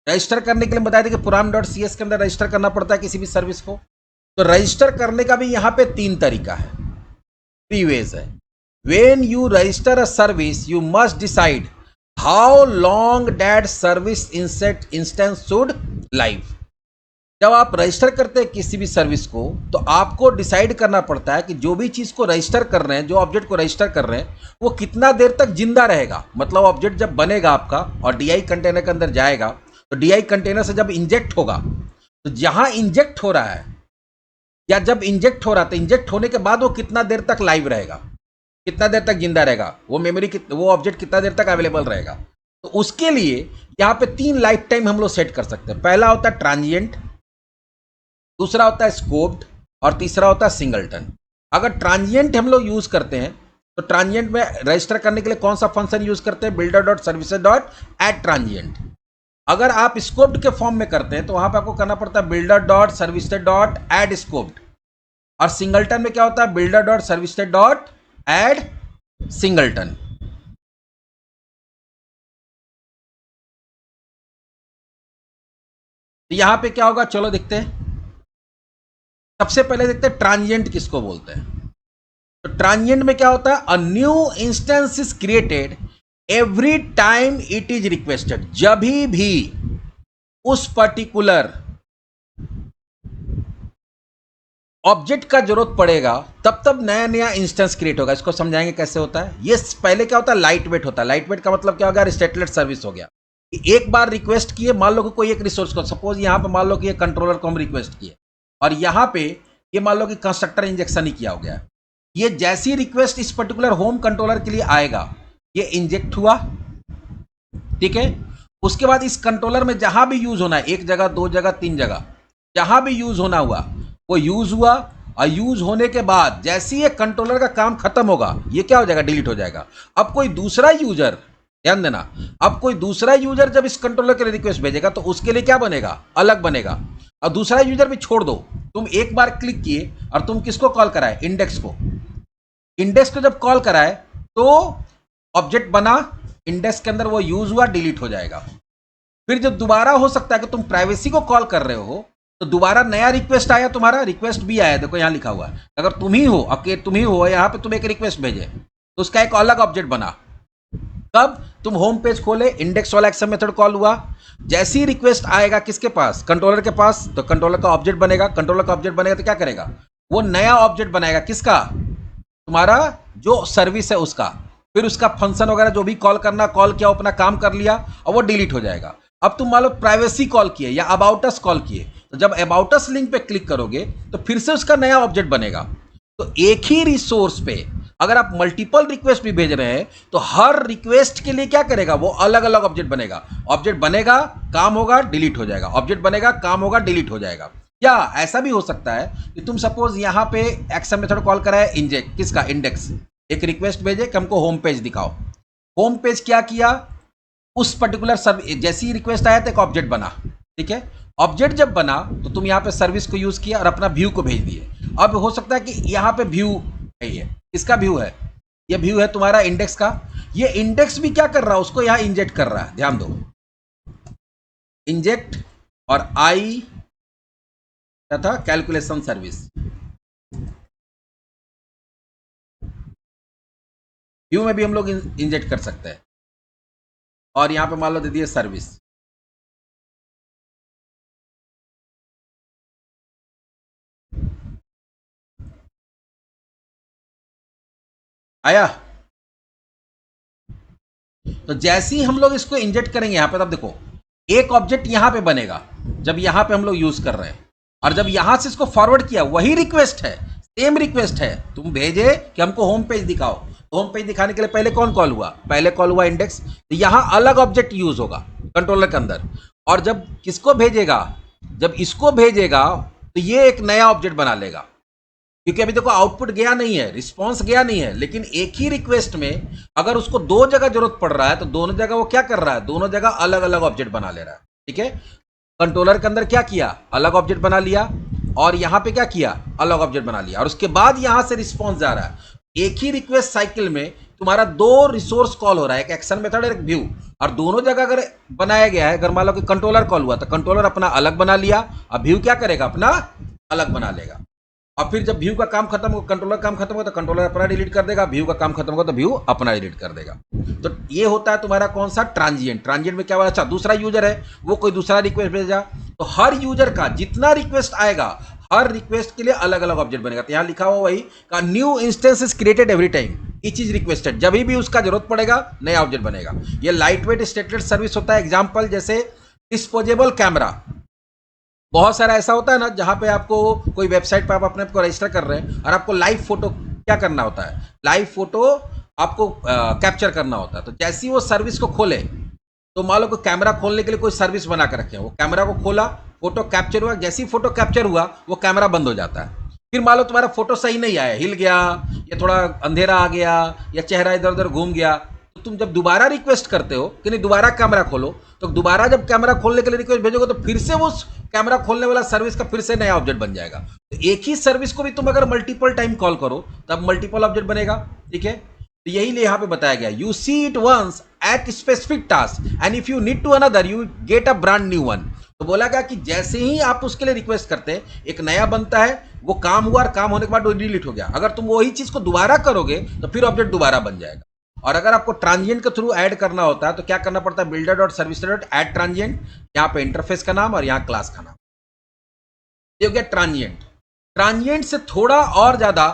रजिस्टर करने के लिए बताया था कि puram.cs के अंदर रजिस्टर करना पड़ता है किसी भी सर्विस को। तो रजिस्टर करने का भी यहां पे 3 तरीका है, 3 वेज है। When you register a service you must decide how long that service instance should live. जब आप रजिस्टर करते हैं किसी भी सर्विस को, तो आपको डिसाइड करना पड़ता है कि जो भी चीज को रजिस्टर कर रहे हैं, जो ऑब्जेक्ट को रजिस्टर कर रहे हैं, वो कितना देर तक जिंदा रहेगा। मतलब ऑब्जेक्ट जब बनेगा आपका और DI कंटेनर के अंदर जाएगा, तो DI कंटेनर से जब इंजेक्ट होगा, तो जहां इंजेक्ट हो रहा है या जब इंजेक्ट हो रहा था, इंजेक्ट होने के बाद वो कितना देर तक लाइव रहेगा, कितना देर तक जिंदा रहेगा, वो मेमोरी वो ऑब्जेक्ट कितना देर तक अवेलेबल रहेगा। तो उसके लिए यहां पे 3 लाइफ टाइम हम लोग सेट कर सकते हैं। पहला होता है ट्रांजिएंट, दूसरा होता है स्कोप्ड और तीसरा होता है सिंगलटन। अगर ट्रांजिएंट हम लोग यूज करते हैं तो ट्रांजिएंट में रजिस्टर करने के लिए कौन सा फंक्शन यूज करते हैं, builder dot services dot add transient. अगर आप स्कोप्ड के फॉर्म में करते हैं तो वहां पे आपको करना पड़ता है builder dot services dot add scoped, और सिंगलटन में क्या होता है, builder dot services dot add singleton. तो यहां पे क्या होगा, चलो देखते हैं। सबसे पहले देखते हैं ट्रांजिएंट किसको बोलते हैं। तो ट्रांजिएंट में क्या होता है, अ new instance is created every time it is requested. जब भी उस पर्टिकुलर ऑब्जेक्ट का जरूरत पड़ेगा तब तब नया नया इंस्टेंस क्रिएट होगा। इसको समझाएंगे कैसे होता है। ये पहले क्या होता है, लाइट वेट होता है। लाइट वेट का मतलब क्या होगा, स्टेटलेट सर्विस हो गया। एक बार रिक्वेस्ट किए, मान लो कि कोई एक रिसोर्स को, सपोज यहां पे मान लो कि ये कंट्रोलर को हम रिक्वेस्ट किए, और यहां पे ये मान लो कि कंस्ट्रक्टर इंजेक्शन ही किया हो गया। ये जैसी रिक्वेस्ट इस पर्टिकुलर होम कंट्रोलर के लिए आएगा, ये इंजेक्ट हुआ, ठीक है। उसके बाद इस कंट्रोलर में जहां भी यूज होना है, एक जगह, दो जगह, तीन जगह, जहां भी यूज होना हुआ वो यूज हुआ, और यूज होने के बाद जैसे ही ये कंट्रोलर का काम खत्म होगा, ये क्या हो जाएगा, डिलीट हो जाएगा। अब कोई दूसरा यूजर, ध्यान देना, अब कोई दूसरा यूजर जब इस कंट्रोलर के लिए रिक्वेस्ट भेजेगा तो उसके लिए क्या बनेगा, अलग बनेगा। और दूसरा यूजर भी छोड़ दो, तुम एक बार क्लिक किए और तुम किसको कॉल कराए, इंडेक्स को। इंडेक्स को जब कॉल कराए तो ऑब्जेक्ट बना, इंडेक्स के अंदर वो यूज हुआ, डिलीट हो जाएगा। फिर जब दोबारा हो सकता है कि तुम प्राइवेसी को कॉल कर रहे हो तो दोबारा नया रिक्वेस्ट आया, तुम्हारा रिक्वेस्ट भी आया, देखो यहां लिखा हुआ है, अगर तुम ही हो, तुम ही हो, यहां पे तुम एक रिक्वेस्ट भेजे तो उसका एक अलग ऑब्जेक्ट बना। कब तुम होम पेज खोले, इंडेक्स वाला एक्शन मेथड कॉल हुआ, जैसी रिक्वेस्ट आएगा किसके पास, कंट्रोलर के पास, तो कंट्रोलर का ऑब्जेक्ट बनेगा। कंट्रोलर का ऑब्जेक्ट बनेगा तो क्या करेगा, वो नया ऑब्जेक्ट बनाएगा, किसका, तुम्हारा जो सर्विस है उसका। फिर उसका फंक्शन वगैरह जो भी कॉल करना, कॉल किया, अपना काम कर लिया, और वो डिलीट हो जाएगा। अब तुम मान लो प्राइवेसी कॉल किए या अबाउट अस कॉल किए, तो जब अबाउट अस लिंक पे क्लिक करोगे तो फिर से उसका नया ऑब्जेक्ट बनेगा। तो एक ही रिसोर्स पे अगर आप मल्टीपल रिक्वेस्ट भी भेज रहे हैं तो हर रिक्वेस्ट के लिए क्या करेगा, वो अलग अलग ऑब्जेक्ट बनेगा। ऑब्जेक्ट बनेगा, काम होगा, डिलीट हो जाएगा, ऑब्जेक्ट बनेगा, काम होगा, डिलीट हो जाएगा। या ऐसा भी हो सकता है कि तुम सपोज यहां पे एक्शन मेथड कॉल करा है, इंजेक्ट, किसका, इंडेक्स, एक रिक्वेस्ट भेजे कि हमको होम पेज दिखाओ। होम पेज क्या किया, उस पर्टिकुलर जैसी ही रिक्वेस्ट आया तो एक ऑब्जेक्ट बना, ठीक है। ऑब्जेक्ट जब बना तो तुम यहां पे सर्विस को यूज किया और अपना व्यू को भेज दिए। अब हो सकता है कि यहां पे व्यू है, ये किसका व्यू है, ये व्यू है तुम्हारा इंडेक्स का। ये इंडेक्स भी क्या कर रहा है, उसको यहां इंजेक्ट कर रहा है, ध्यान दो, इंजेक्ट, और आई क्या था, कैलकुलेशन सर्विस। व्यू में भी हम लोग इंजेक्ट कर सकते हैं, और यहां पे मान लो दे दिए सर्विस। आया। तो जैसे ही हम लोग इसको इंजेक्ट करेंगे यहां पे, तब देखो एक ऑब्जेक्ट यहां पे बनेगा जब यहां पे हम लोग यूज कर रहे हैं, और जब यहां से इसको फॉरवर्ड किया, वही रिक्वेस्ट है, सेम रिक्वेस्ट है, तुम भेजे कि हमको होम पेज दिखाओ, तो होम पेज दिखाने के लिए पहले कौन कॉल हुआ, पहले कॉल हुआ इंडेक्स। तो यहां अलग ऑब्जेक्ट यूज होगा कंट्रोलर के अंदर, और जब किसको भेजेगा, जब इसको भेजेगा तो ये एक नया ऑब्जेक्ट बना लेगा, क्योंकि अभी देखो आउटपुट गया नहीं है, रिस्पॉन्स गया नहीं है, लेकिन एक ही रिक्वेस्ट में अगर उसको दो जगह जरूरत पड़ रहा है तो दोनों जगह वो क्या कर रहा है, दोनों जगह अलग अलग ऑब्जेक्ट बना ले रहा है, ठीक है। कंट्रोलर के अंदर क्या किया, अलग ऑब्जेक्ट बना लिया, और यहां पे क्या किया, अलग ऑब्जेक्ट बना लिया, और उसके बाद यहां से रिस्पॉन्स जा रहा है। एक ही रिक्वेस्ट साइकिल में तुम्हारा दो रिसोर्स कॉल हो रहा है, एक एक्शन मेथड और एक व्यू, और दोनों जगह अगर बनाया गया है, अगर मान लो कि कंट्रोलर कॉल हुआ तो कंट्रोलर अपना अलग बना लिया, और व्यू क्या करेगा, अपना अलग बना लेगा। और फिर जब व्यू का काम खत्म हो, कंट्रोलर काम खत्म हो तो कंट्रोलर अपना डिलीट कर देगा, व्यू का काम खत्म होगा तो व्यू अपना डिलीट कर देगा। तो ये होता है तुम्हारा कौन सा, ट्रांजिएंट। ट्रांजिएंट में क्या हुआ, अच्छा दूसरा यूजर है, वो कोई दूसरा रिक्वेस्ट भेजा, तो हर यूजर का जितना रिक्वेस्ट आएगा, हर रिक्वेस्ट के लिए अलग अलग ऑब्जेक्ट बनेगा। तो यहां लिखा हुआ वही का, new instance is created every time each is requested. जब भी उसका जरूरत पड़ेगा नया ऑब्जेक्ट बनेगा। ये लाइट वेट स्टेटलेट सर्विस होता है। एग्जाम्पल जैसे डिस्पोजेबल कैमरा, बहुत सारा ऐसा होता है ना जहां पे आपको कोई वेबसाइट पे आप अपने को रजिस्टर कर रहे हैं और आपको लाइव फोटो क्या करना होता है, लाइव फोटो आपको कैप्चर करना होता है। तो जैसे ही वो सर्विस को खोले तो मान लो कोई कैमरा खोलने के लिए कोई सर्विस बना कर रखे हैं, वो कैमरा को खोला, फोटो कैप्चर हुआ, जैसे ही फोटो कैप्चर हुआ वो कैमरा बंद हो जाता है। फिर मान लो तुम्हारा फोटो सही नहीं आया, हिल गया या थोड़ा अंधेरा आ गया या चेहरा इधर उधर घूम गया, तो तुम जब दोबारा रिक्वेस्ट करते हो कि नहीं दोबारा कैमरा खोलो, तो दोबारा जब कैमरा खोलने के लिए रिक्वेस्ट भेजोगे तो फिर से वो कैमरा खोलने वाला सर्विस का फिर से नया ऑब्जेक्ट बन जाएगा। तो एक ही सर्विस को भी तुम अगर मल्टीपल टाइम कॉल करो तब मल्टीपल ऑब्जेक्ट बनेगा। ठीक है, तो यही लिए यहां पे बताया गया, you see it once at specific task and if you need to another you get a brand new one. तो बोला गया कि जैसे ही आप उसके लिए रिक्वेस्ट करते हैं एक नया बनता है, वो काम हुआ और काम होने के बाद वो डिलीट हो गया। अगर तुम वही चीज को दोबारा करोगे तो फिर ऑब्जेक्ट दोबारा बन जाएगा। और अगर आपको ट्रांजिएंट के थ्रू ऐड करना होता है तो क्या करना पड़ता है, builder dot service dot add transient, यहाँ पे इंटरफेस का नाम और यहाँ क्लास का नाम, ये हो गया ट्रांजिएंट। ट्रांजिएंट से थोड़ा और ज्यादा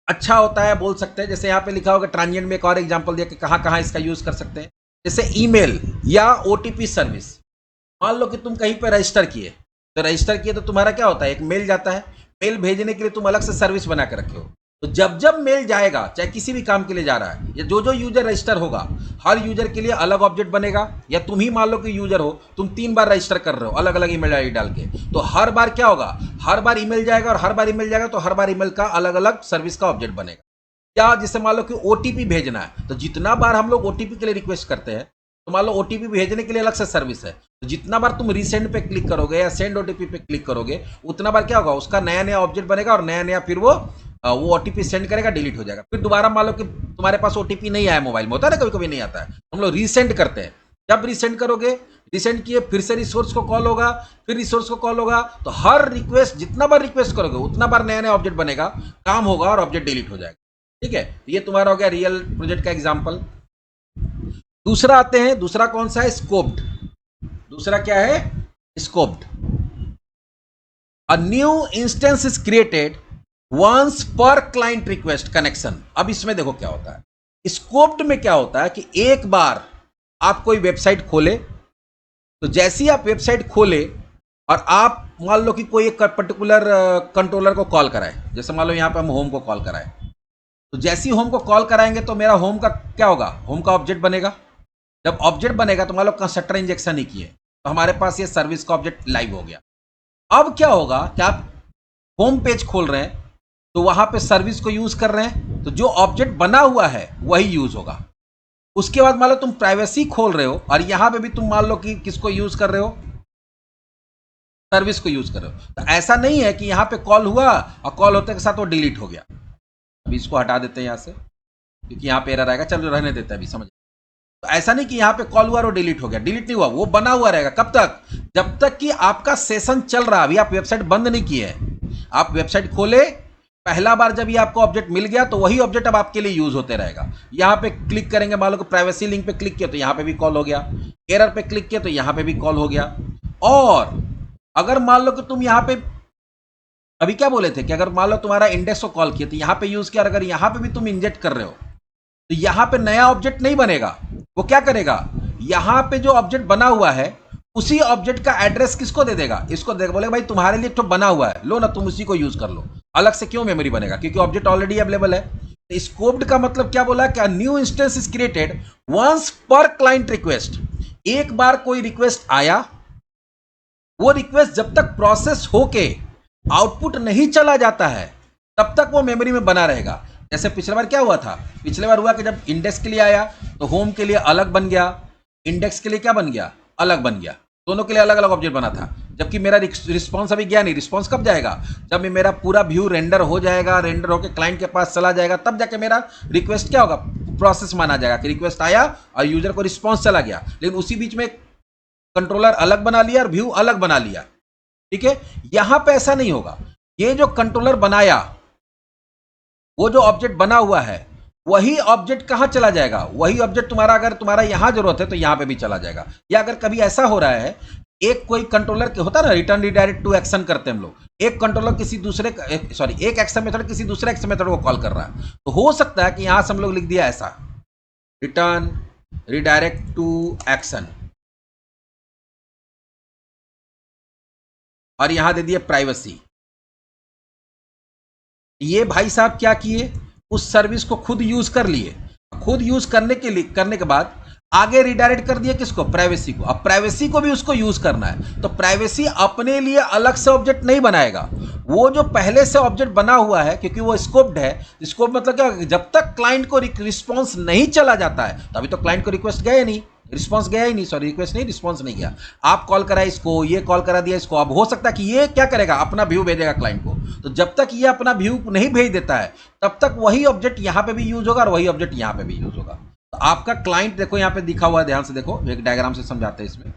अच्छा होता है बोल सकते हैं, जैसे यहाँ पे लिखा होगा ट्रांजिएंट में एक और एग्जांपल दिया कि कहाँ कहाँ इसका यूज कर सकते हैं। जैसे ईमेल या ओटीपी सर्विस, मान लो कि तुम कहीं पे रजिस्टर किए, तो रजिस्टर किए तो तुम्हारा क्या होता है, एक मेल जाता है, मेल भेजने के लिए तुम अलग से सर्विस बना के रखे हो। तो जब जब मेल जाएगा, चाहे किसी भी काम के लिए जा रहा है, या जो जो यूजर रजिस्टर होगा, हर यूजर के लिए अलग ऑब्जेक्ट बनेगा। या तुम ही मान लो कि यूजर हो, तुम 3 बार रजिस्टर कर रहे हो अलग अलग ईमेल आईडी डाल के, तो हर बार क्या होगा, हर बार ईमेल जाएगा, और हर बार ईमेल जाएगा तो हर बार ईमेल का अलग अलग सर्विस का ऑब्जेक्ट बनेगा। क्या, जैसे मान लो कि ओटीपी भेजना है, तो जितना बार हम लोग ओटीपी के लिए रिक्वेस्ट करते हैं, तो मान लो ओटीपी भेजने के लिए अलग से सर्विस है, तो जितना बार तुम रीसेंड पे क्लिक करोगे या सेंड ओटीपी पे क्लिक करोगे, उतना बार क्या होगा, उसका नया नया ऑब्जेक्ट बनेगा और नया नया फिर वो ओटीपी सेंड करेगा, डिलीट हो जाएगा। फिर दोबारा मान लो कि तुम्हारे पास ओटीपी नहीं आया, मोबाइल में होता है ना कभी कभी नहीं आता है, हम लोग रीसेंड करते हैं। जब रीसेंड करोगे, रीसेंड किए फिर से रिसोर्स को कॉल होगा, फिर रिसोर्स को कॉल होगा, तो हर रिक्वेस्ट जितना बार रिक्वेस्ट करोगे उतना बार नया नया ऑब्जेक्ट बनेगा, काम होगा और ऑब्जेक्ट डिलीट हो जाएगा। ठीक है, ये तुम्हारा हो गया रियल प्रोजेक्ट का एग्जाम्पल। दूसरा आते हैं, दूसरा कौन सा है, स्कोप्ड। दूसरा क्या है, scoped. A new instance is created once per client request connection. अब इसमें देखो क्या होता है, स्कोप्ड में क्या होता है कि एक बार आप कोई वेबसाइट खोले, तो जैसे ही आप वेबसाइट खोले और आप मान लो कि कोई एक पर्टिकुलर कंट्रोलर को कॉल कराए, जैसे मान लो यहां पे हम होम को कॉल कराए, तो जैसे ही होम को कॉल कराएंगे तो मेरा होम का क्या होगा, होम का ऑब्जेक्ट बनेगा। जब ऑब्जेक्ट बनेगा तो मान लो कंस्ट्रक्टर इंजेक्शन ही किए, तो हमारे पास ये सर्विस का ऑब्जेक्ट लाइव हो गया। अब क्या होगा कि आप होम पेज खोल रहे हैं, तो वहां पे सर्विस को यूज कर रहे हैं, तो जो ऑब्जेक्ट बना हुआ है वही यूज होगा। उसके बाद मान लो तुम प्राइवेसी खोल रहे हो और यहां पे भी तुम मान लो कि किसको यूज कर रहे हो, सर्विस को यूज कर रहे हो। तो ऐसा नहीं है कि यहां पे कॉल हुआ और कॉल होते के साथ वो डिलीट हो गया। अभी इसको हटा देते हैं यहां से, क्योंकि यहां पे एरर आएगा, चलो रहने देते हैं अभी, समझ। तो ऐसा नहीं कि यहां पे कॉल हुआ और डिलीट हो गया, डिलीट नहीं हुआ, वो बना हुआ रहेगा। कब तक, जब तक कि आपका सेशन चल रहा है। अभी आप वेबसाइट बंद नहीं किए हैं, आप वेबसाइट खोले, पहला बार जब ये आपको ऑब्जेक्ट मिल गया तो वही ऑब्जेक्ट अब आपके लिए यूज होते रहेगा। यहां पे क्लिक करेंगे, मान लो कि प्राइवेसी लिंक पे क्लिक किया तो यहां पे भी कॉल हो गया, एरर पे क्लिक किया तो यहां पे भी कॉल हो गया। और अगर मान लो कि तुम यहां पे अभी क्या बोले थे कि अगर मान लो तुम्हारा इंडेक्स को कॉल किया तो यहां पे यूज किया, और अगर यहां पे भी तुम इंजेक्ट कर रहे हो तो यहां पे नया ऑब्जेक्ट नहीं बनेगा। वो क्या करेगा, यहां पे जो ऑब्जेक्ट बना हुआ है उसी ऑब्जेक्ट का एड्रेस किसको दे देगा, इसको देगा, बोलेगा भाई तुम्हारे लिए तो बना हुआ है, लो ना तुम उसी को यूज कर लो, अलग से क्यों मेमोरी बनेगा, क्योंकि ऑब्जेक्ट ऑलरेडी अवेलेबल है। तो स्कोप्ड का मतलब क्या बोला कि new instance is created once per client request. एक बार कोई रिक्वेस्ट आया, वो रिक्वेस्ट जब तक प्रोसेस होके आउटपुट नहीं चला जाता है तब तक वो मेमोरी में बना रहेगा। जैसे पिछले बार क्या हुआ था, पिछले बार हुआ कि जब इंडेक्स के लिए आया तो होम के लिए अलग बन गया, इंडेक्स के लिए क्या बन गया, अलग बन गया, दोनों के लिए अलग अलग ऑब्जेक्ट बना था। जबकि मेरा रिस्पॉन्स अभी गया नहीं, रिस्पॉन्स कब जाएगा, जब मेरा पूरा व्यू रेंडर हो जाएगा, रेंडर होकर क्लाइंट के पास चला जाएगा, तब जाके मेरा रिक्वेस्ट क्या होगा, प्रोसेस माना जाएगा कि रिक्वेस्ट आया और यूजर को रिस्पॉन्स चला गया। लेकिन उसी बीच में कंट्रोलर अलग बना लिया और व्यू अलग बना लिया। ठीक है, यहां पे ऐसा नहीं होगा, ये जो कंट्रोलर बनाया, वो जो ऑब्जेक्ट बना हुआ है वही ऑब्जेक्ट कहां चला जाएगा, वही ऑब्जेक्ट तुम्हारा, अगर तुम्हारा यहां जरूरत है तो यहां पे भी चला जाएगा। या अगर कभी ऐसा हो रहा है, एक कोई कंट्रोलर के होता है ना, रिटर्न रिडायरेक्ट टू एक्शन करते हैं हम लोग, एक कंट्रोलर किसी दूसरे एक एक्शन मेथड किसी दूसरे एक्शन मेथड को कॉल कर रहा है, तो हो सकता है कि यहां से हम लोग लिख दिया ऐसा, रिटर्न रिडायरेक्ट टू एक्शन, और यहां दे दिए प्राइवेसी। ये भाई साहब क्या किए, उस सर्विस को खुद यूज कर लिए, खुद यूज करने के बाद आगे रिडायरेक्ट कर दिया किसको, प्राइवेसी को। अब प्राइवेसी को भी उसको यूज करना है, तो प्राइवेसी अपने लिए अलग से ऑब्जेक्ट नहीं बनाएगा, वो जो पहले से ऑब्जेक्ट बना हुआ है, क्योंकि वो स्कोप्ड है। स्कोप मतलब क्या, जब तक क्लाइंट को रिस्पॉन्स नहीं चला जाता है, तो अभी तो क्लाइंट को रिक्वेस्ट गया नहीं, रिस्पॉन्स गया ही नहीं, सॉरी रिक्वेस्ट नहीं, रिस्पॉन्स नहीं गया। आप कॉल करा इसको, ये कॉल करा दिया इसको, अब हो सकता है कि ये क्या करेगा, अपना व्यू भेजेगा क्लाइंट को। तो जब तक ये अपना व्यू नहीं भेज देता है, तब तक वही ऑब्जेक्ट यहां पे भी यूज होगा और वही ऑब्जेक्ट यहां पे भी यूज होगा। तो आपका क्लाइंट देखो यहां पे दिखा हुआ है, ध्यान से देखो, एक डायग्राम से समझाते हैं इसमें।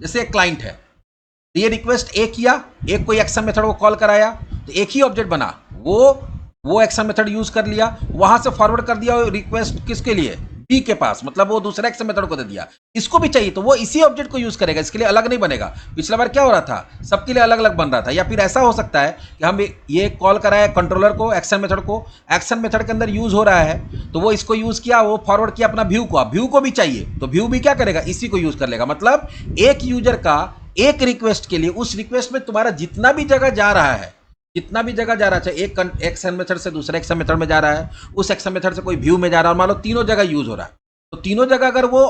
जैसे एक क्लाइंट है, ये रिक्वेस्ट ए किया, एक कोई एक्शन मेथड को कॉल कराया, तो एक ही ऑब्जेक्ट बना, वो एक्शन मेथड यूज कर लिया, वहां से फॉरवर्ड कर दिया रिक्वेस्ट किसके लिए, बी के पास, मतलब वो दूसरे एक्शन मेथड को दे दिया। इसको भी चाहिए तो वो इसी ऑब्जेक्ट को यूज करेगा, इसके लिए अलग नहीं बनेगा। पिछला बार क्या हो रहा था, सबके लिए अलग अलग बन रहा था। या फिर ऐसा हो सकता है कि हम ये कॉल कराए कंट्रोलर को, एक्शन मेथड को, एक्शन मेथड के अंदर यूज हो रहा है, तो वो इसको यूज किया, वो फॉरवर्ड किया अपना व्यू को, व्यू को भी चाहिए तो व्यू भी क्या करेगा, इसी को यूज कर लेगा। मतलब एक यूजर का एक रिक्वेस्ट के लिए, उस रिक्वेस्ट में तुम्हारा जितना भी जगह जा रहा है, जितना भी जगह जा रहा है, चाहे एक एक्शन मेथड से दूसरे एक्शन मेथड में जा रहा है, उस एक्शन मेथड से कोई व्यू में जा रहा है, और मान लो तीनों जगह यूज हो रहा है, तो तीनों जगह अगर वो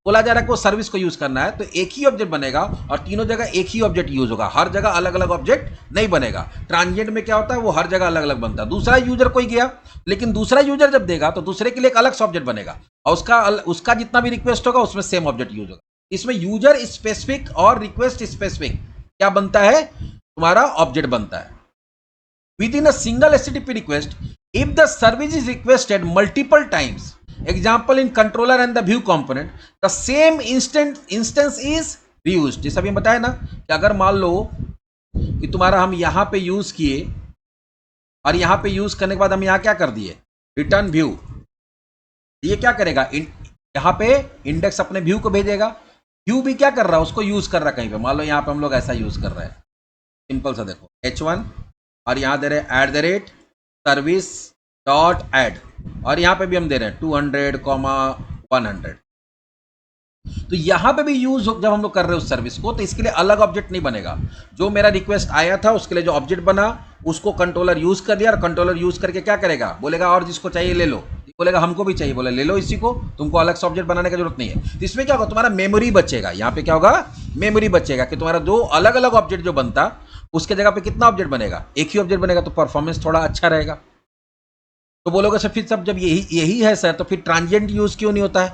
बोला जा रहा है कि वो सर्विस को यूज करना है, तो एक ही ऑब्जेक्ट बनेगा और तीनों जगह एक ही ऑब्जेक्ट यूज होगा, हर जगह अलग अलग ऑब्जेक्ट नहीं बनेगा। ट्रांजिएंट में क्या होता है, वो हर जगह अलग अलग बनता है। दूसरा यूजर कोई गया, लेकिन दूसरा यूजर जब देगा तो दूसरे के लिए एक अलग ऑब्जेक्ट बनेगा, और उसका जितना भी रिक्वेस्ट होगा उसमें सेम ऑब्जेक्ट यूज होगा। इसमें यूजर स्पेसिफिक और रिक्वेस्ट स्पेसिफिक क्या बनता है, तुम्हारा ऑब्जेक्ट बनता है। Within a single HTTP request, if the service is requested multiple times, example in controller and the view component, the same instance is reused। जैसा अभी बताया ना कि अगर मान लो कि तुम्हारा हम यहां पे यूज किए और यहां पे यूज करने के बाद हम यहां क्या कर दिए, रिटर्न व्यू, ये क्या करेगा, यहां पे इंडेक्स अपने व्यू को भेजेगा, व्यू भी क्या कर रहा है, उसको यूज कर रहा है कहीं पे। मान लो यहां पे हम लोग ऐसा यूज कर रहे हैं, सिंपल सा देखो H1, और यहां दे रहे @service डॉट एड, और यहां पे भी हम दे रहे हैं 200,100। तो यहां पे भी यूज जब हम लोग कर रहे हैं उस सर्विस को, तो इसके लिए अलग ऑब्जेक्ट नहीं बनेगा। जो मेरा रिक्वेस्ट आया था उसके लिए जो ऑब्जेक्ट बना, उसको कंट्रोलर यूज कर लिया, और कंट्रोलर यूज करके क्या करेगा, बोलेगा और जिसको चाहिए ले लो, बोलेगा हमको भी चाहिए, बोले ले लो इसी को, तुमको अलग से ऑब्जेक्ट बनाने की जरूरत नहीं है। तो इसमें क्या होगा, तुम्हारा मेमोरी बचेगा। यहाँ पे क्या होगा, मेमोरी बचेगा, कि तुम्हारा दो अलग अलग ऑब्जेक्ट जो बनता, उसके जगह पे कितना ऑब्जेक्ट बनेगा, एक ही ऑब्जेक्ट बनेगा, तो परफॉर्मेंस थोड़ा अच्छा रहेगा। तो बोलोगे सर फिर सब जब यही है सर, तो फिर ट्रांजिएंट यूज क्यों नहीं होता है,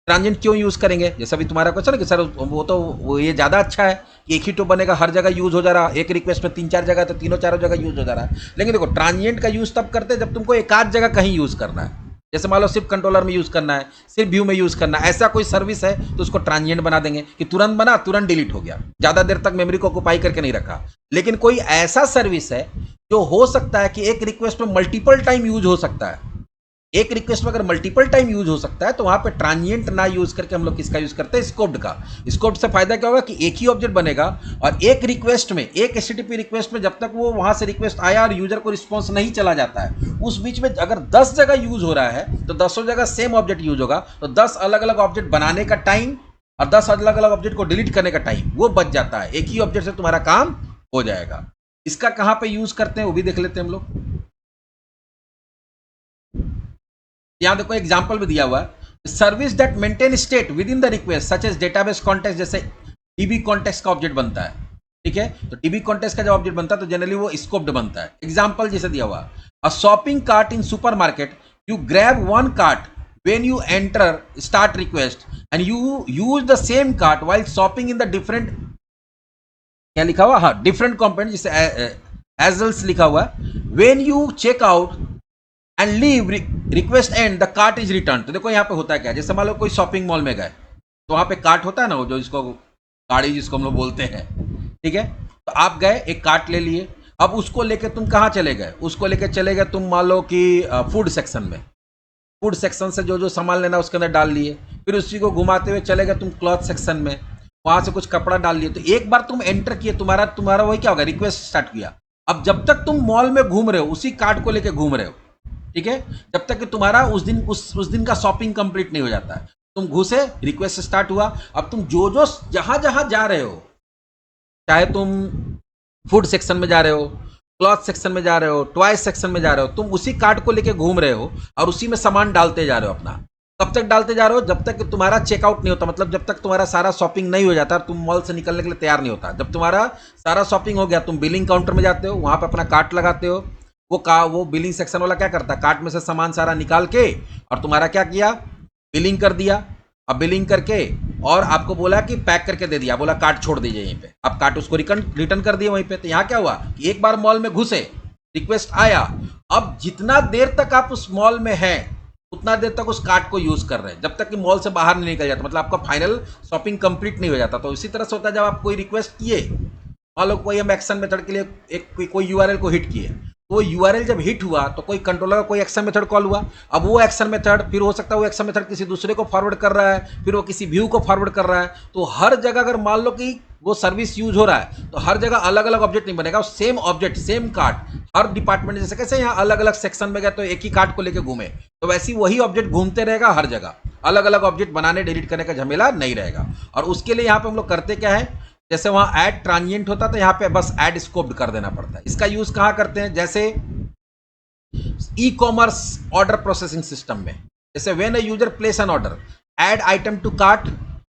ट्रांजिएंट क्यों यूज करेंगे। जैसा भी तुम्हारा क्वेश्चन है कि सर वो ये ज्यादा अच्छा है कि एक ही टू बनेगा, हर जगह यूज हो जा रहा है, एक रिक्वेस्ट में 3-4 जगह तो तीनों चारों जगह यूज हो जा रहा है। लेकिन देखो ट्रांजिएंट का यूज तब करते हैं जब तुमको एक आध जगह कहीं यूज करना है, जैसे मान लो सिर्फ कंट्रोलर में यूज करना है, सिर्फ व्यू में यूज करना है, ऐसा कोई सर्विस है तो उसको ट्रांजिएंट बना देंगे कि तुरंत बना तुरंत डिलीट हो गया, ज्यादा देर तक मेमोरी को ऑक्युपाई करके नहीं रखा। लेकिन कोई ऐसा सर्विस है जो हो सकता है कि एक रिक्वेस्ट में मल्टीपल टाइम यूज हो सकता है, एक रिक्वेस्ट में अगर मल्टीपल टाइम यूज हो सकता है, तो वहां पे ट्रांजिएंट ना यूज करके हम लोग किसका यूज करते हैं, स्कोप्ड का। स्कोप्ड से फायदा क्या होगा कि एक ही ऑब्जेक्ट बनेगा, और एक रिक्वेस्ट में, एक HTTP रिक्वेस्ट में जब तक वो वहां से रिक्वेस्ट आया और यूजर को रिस्पॉन्स नहीं चला जाता है, उस बीच में अगर 10 जगह यूज हो रहा है तो 10 जगह सेम ऑब्जेक्ट यूज होगा, तो 10 अलग अलग ऑब्जेक्ट बनाने का टाइम और 10 अलग अलग ऑब्जेक्ट को डिलीट करने का टाइम वो बच जाता है। एक ही ऑब्जेक्ट से तुम्हारा काम हो जाएगा। इसका कहां पे यूज करते हैं वो भी देख लेते हैं हम लोग। यहां देखो एग्जांपल भी दिया हुआ है, service that maintain state within the request such as database context, जैसे डीबी कॉन्टेक्स्ट का ऑब्जेक्ट बनता है, ठीक है। तो डीबी कॉन्टेक्स्ट का जब ऑब्जेक्ट बनता है तो जनरली वो स्कोप्ड बनता है। एग्जांपल जैसे दिया हुआ, अ shopping cart in supermarket, you grab one cart when you enter start request and you use the same cart while shopping in the different, क्या लिखा हुआ, हाँ डिफरेंट कंपोनेंट, जैसे एजल्स लिखा हुआ, when you check out and leave request and the cart is return. तो देखो यहाँ पे होता है क्या, जैसे मान लो कोई शॉपिंग मॉल में गए तो वहां पे कार्ट होता है ना, वो जो इसको गाड़ी जिसको हम लोग बोलते हैं, ठीक है। तो आप गए एक कार्ट ले लिए, अब उसको लेके तुम कहाँ चले गए, उसको लेके चले गए तुम मान लो कि फूड सेक्शन में, फूड सेक्शन से जो जो सामान लेना उसके अंदर डाल लिए, फिर उसी को घुमाते हुए चले गए तुम क्लॉथ सेक्शन में, वहां से कुछ कपड़ा डाल लिए। तो एक बार तुम एंटर किए, तुम्हारा वही क्या होगा, रिक्वेस्ट स्टार्ट किया। अब जब तक तुम मॉल में घूम रहे हो, उसी कार्ट को लेके घूम रहे हो, ठीक है, जब तक कि तुम्हारा उस दिन का शॉपिंग कंप्लीट नहीं हो जाता है। तुम घुसे, रिक्वेस्ट स्टार्ट हुआ, अब तुम जो जहां जहां जा रहे हो, चाहे तुम फूड सेक्शन में जा रहे हो, क्लॉथ सेक्शन में जा रहे हो, टॉय सेक्शन में जा रहे हो, तुम उसी कार्ट को लेके घूम रहे हो और उसी में सामान डालते जा रहे हो अपना। कब तक डालते जा रहे हो? जब तक कि तुम्हारा चेकआउट नहीं होता, मतलब जब तक तुम्हारा सारा शॉपिंग नहीं हो जाता, तुम मॉल से निकलने के लिए तैयार नहीं होता। जब तुम्हारा सारा शॉपिंग हो गया, तुम बिलिंग काउंटर में जाते हो, वहां पे अपना कार्ट लगाते हो। वो बिलिंग सेक्शन वाला क्या करता है, कार्ट में से सामान सारा निकाल के और तुम्हारा क्या किया, बिलिंग कर दिया। अब बिलिंग करके और आपको बोला कि पैक करके दे दिया, बोला कार्ट छोड़ दीजिए यहीं पे। अब कार्ट उसको रिटर्न कर दिए वहीं पे। तो यहाँ क्या हुआ कि एक बार मॉल में घुसे, रिक्वेस्ट आया, अब जितना देर तक आप उस मॉल में हैं उतना देर तक उस कार्ड को यूज कर रहे हैं, जब तक कि मॉल से बाहर नहीं निकल जाता, मतलब आपका फाइनल शॉपिंग कंप्लीट नहीं हो जाता। तो इसी तरह से होता है, जब आप कोई रिक्वेस्ट किए, मान लो कोई हम एक्शन मेथड के लिए कोई यूआरएल को हिट किए, तो वो यूआरएल जब हिट हुआ तो कोई कंट्रोलर का कोई एक्शन मेथड कॉल हुआ। अब वो एक्शन मेथड, फिर हो सकता है वो एक्शन मेथड किसी दूसरे को फॉरवर्ड कर रहा है, फिर वो किसी व्यू को फॉरवर्ड कर रहा है। तो हर जगह अगर मान लो कि वो सर्विस यूज हो रहा है, तो हर जगह अलग अलग ऑब्जेक्ट नहीं बनेगा, सेम ऑब्जेक्ट सेम कार्ड हर डिपार्टमेंट, जैसे कैसे यहाँ अलग अलग सेक्शन में गए तो एक ही कार्ड को लेकर घूमे, तो वैसे वही ऑब्जेक्ट घूमते रहेगा हर जगह, अलग अलग ऑब्जेक्ट बनाने डिलीट करने का झमेला नहीं रहेगा। और उसके लिए यहाँ पे हम लोग करते क्या है, जैसे वहां ऐड ट्रांजिएंट होता तो यहाँ पे बस ऐड स्कोप्ड कर देना पड़ता है। इसका यूज कहाँ करते हैं, जैसे e commerce order processing system में, जैसे when a user place an order, add item to cart,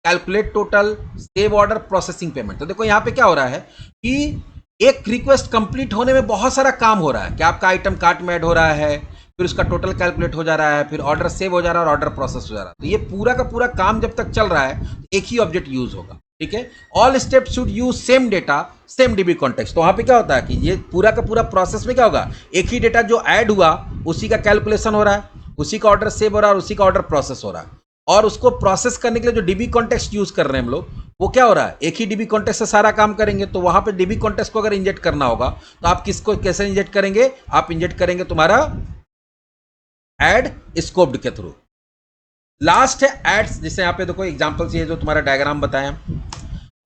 calculate total, save order, processing payment. तो देखो यहाँ पे क्या हो रहा है कि एक रिक्वेस्ट कंप्लीट होने में बहुत सारा काम हो रहा है कि आपका आइटम कार्ट में ऐड हो रहा है, फिर उसका टोटल कैलकुलेट हो जा रहा है, फिर ऑर्डर सेव हो जा रहा है और ऑर्डर प्रोसेस हो जा रहा है। तो ये पूरा का पूरा काम जब तक चल रहा है एक ही ऑब्जेक्ट यूज होगा, ठीक है। All step should use same data same dB context. तो वहां पे क्या होता है कि ये पूरा का पूरा प्रोसेस में क्या होगा, एक ही डेटा जो ऐड हुआ उसी का कैलकुलेशन हो रहा है, उसी का ऑर्डर सेव हो रहा है और उसी का ऑर्डर प्रोसेस हो रहा है। और उसको प्रोसेस करने के लिए जो डीबी कॉन्टेक्स्ट यूज कर रहे हैं हम लोग, वो क्या हो रहा है, एक ही डीबी कॉन्टेक्स्ट से सारा काम करेंगे। तो वहां पे डीबी कॉन्टेक्स्ट को अगर इंजेक्ट करना होगा तो आप किसको कैसे इंजेक्ट करेंगे, आप इंजेक्ट करेंगे तुम्हारा ऐड स्कोप्ड के थ्रू। लास्ट है ऐड, जैसे यहां पे देखो एग्जांपल ये जो तुम्हारा डायग्राम बताया,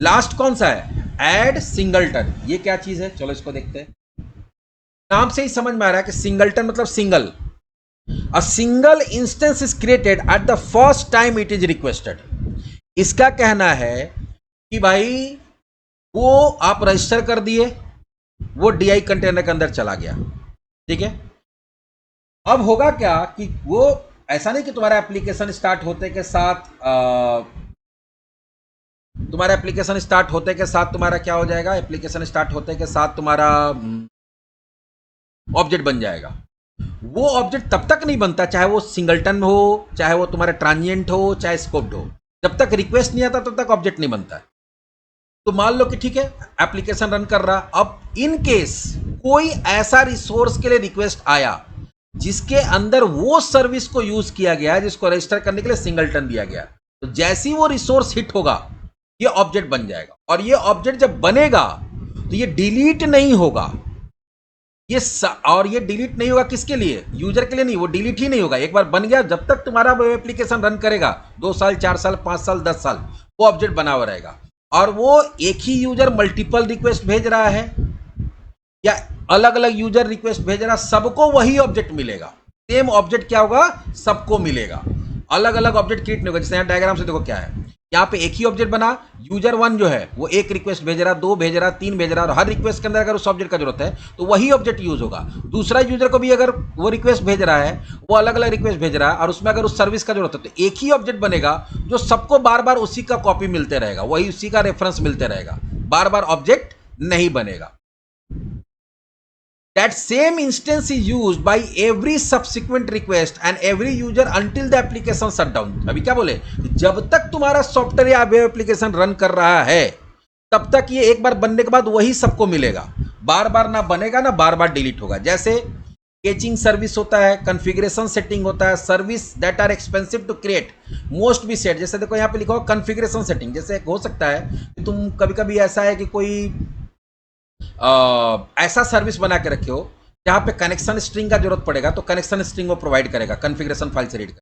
लास्ट कौन सा है, ऐड सिंगलटन। ये क्या चीज है, चलो इसको देखते हैं। नाम से ही समझ में आ रहा है कि सिंगलटन मतलब single. A single instance is created at the first time it is requested। इसका कहना है कि भाई वो आप रजिस्टर कर दिए, वो DI कंटेनर के अंदर चला गया, ठीक है। अब होगा क्या कि वो ऐसा नहीं कि तुम्हारा एप्लीकेशन स्टार्ट होते के साथ तुम्हारा क्या हो जाएगा, एप्लीकेशन स्टार्ट होते के साथ तुम्हारा ऑब्जेक्ट बन जाएगा। वो ऑब्जेक्ट तब तक नहीं बनता, चाहे वो सिंगलटन हो, चाहे वो तुम्हारा ट्रांजिएंट हो, चाहे स्कोप्ड हो, जब तक रिक्वेस्ट नहीं आता तब तक ऑब्जेक्ट नहीं बनता है। तो मान लो कि ठीक है एप्लीकेशन रन कर रहा, अब इन केस कोई ऐसा रिसोर्स के लिए रिक्वेस्ट आया जिसके अंदर वो सर्विस को यूज किया गया जिसको रजिस्टर करने के लिए सिंगलटन दिया गया, तो जैसी वो रिसोर्स हिट होगा ये ऑब्जेक्ट बन जाएगा। और ये ऑब्जेक्ट जब बनेगा तो ये डिलीट नहीं होगा, और ये डिलीट नहीं होगा किसके लिए, यूजर के लिए नहीं, वो डिलीट ही नहीं होगा। एक बार बन गया, जब तक तुम्हारा वेब एप्लीकेशन रन करेगा 2 साल 4 साल 5 साल 10 साल वो ऑब्जेक्ट बना हुआ रहेगा। और वो एक ही यूजर मल्टीपल रिक्वेस्ट भेज रहा है या अलग अलग यूजर रिक्वेस्ट भेज रहा, सबको वही ऑब्जेक्ट मिलेगा। सेम ऑब्जेक्ट क्या होगा, सबको मिलेगा, अलग अलग ऑब्जेक्ट क्रिएट नहीं होगा। जैसे यहाँ डायग्राम से देखो क्या है, यहाँ पे एक ही ऑब्जेक्ट बना, यूजर 1 जो है वो एक रिक्वेस्ट भेज रहा, 2 भेज रहा, 3 भेज रहा, और हर रिक्वेस्ट के अंदर अगर उस ऑब्जेक्ट का जरूरत है तो वही ऑब्जेक्ट यूज होगा। दूसरा यूजर को भी अगर वो रिक्वेस्ट भेज रहा है, वो अलग अलग रिक्वेस्ट भेज रहा है और उसमें अगर उस सर्विस का जरूरत है, तो एक ही ऑब्जेक्ट बनेगा जो सबको बार बार उसी का कॉपी मिलते रहेगा, वही उसी का रेफरेंस मिलते रहेगा, बार बार ऑब्जेक्ट नहीं बनेगा। That same instance is used by every subsequent request and every user until the application shut down। अभी क्या बोले, जब तक तुम्हारा सॉफ्टवेयर या वेब एप्लीकेशन रन कर रहा है तब तक ये एक बार बनने के बाद वही सबको मिलेगा, बार बार ना बनेगा ना बार बार डिलीट होगा। जैसे कैचिंग सर्विस होता है, कॉन्फ़िगरेशन सेटिंग होता है, service that are expensive to create most be set. जैसे देखो यहाँ पे लिखा हो कॉन्फ़िगरेशन सेटिंग, जैसे हो सकता है कि तुम कभी कभी ऐसा है कि कोई ऐसा सर्विस बना के रखे हो जहां पे कनेक्शन स्ट्रिंग का जरूरत पड़ेगा तो कनेक्शन स्ट्रिंग वो प्रोवाइड करेगा कॉन्फ़िगरेशन फाइल से रीड कर।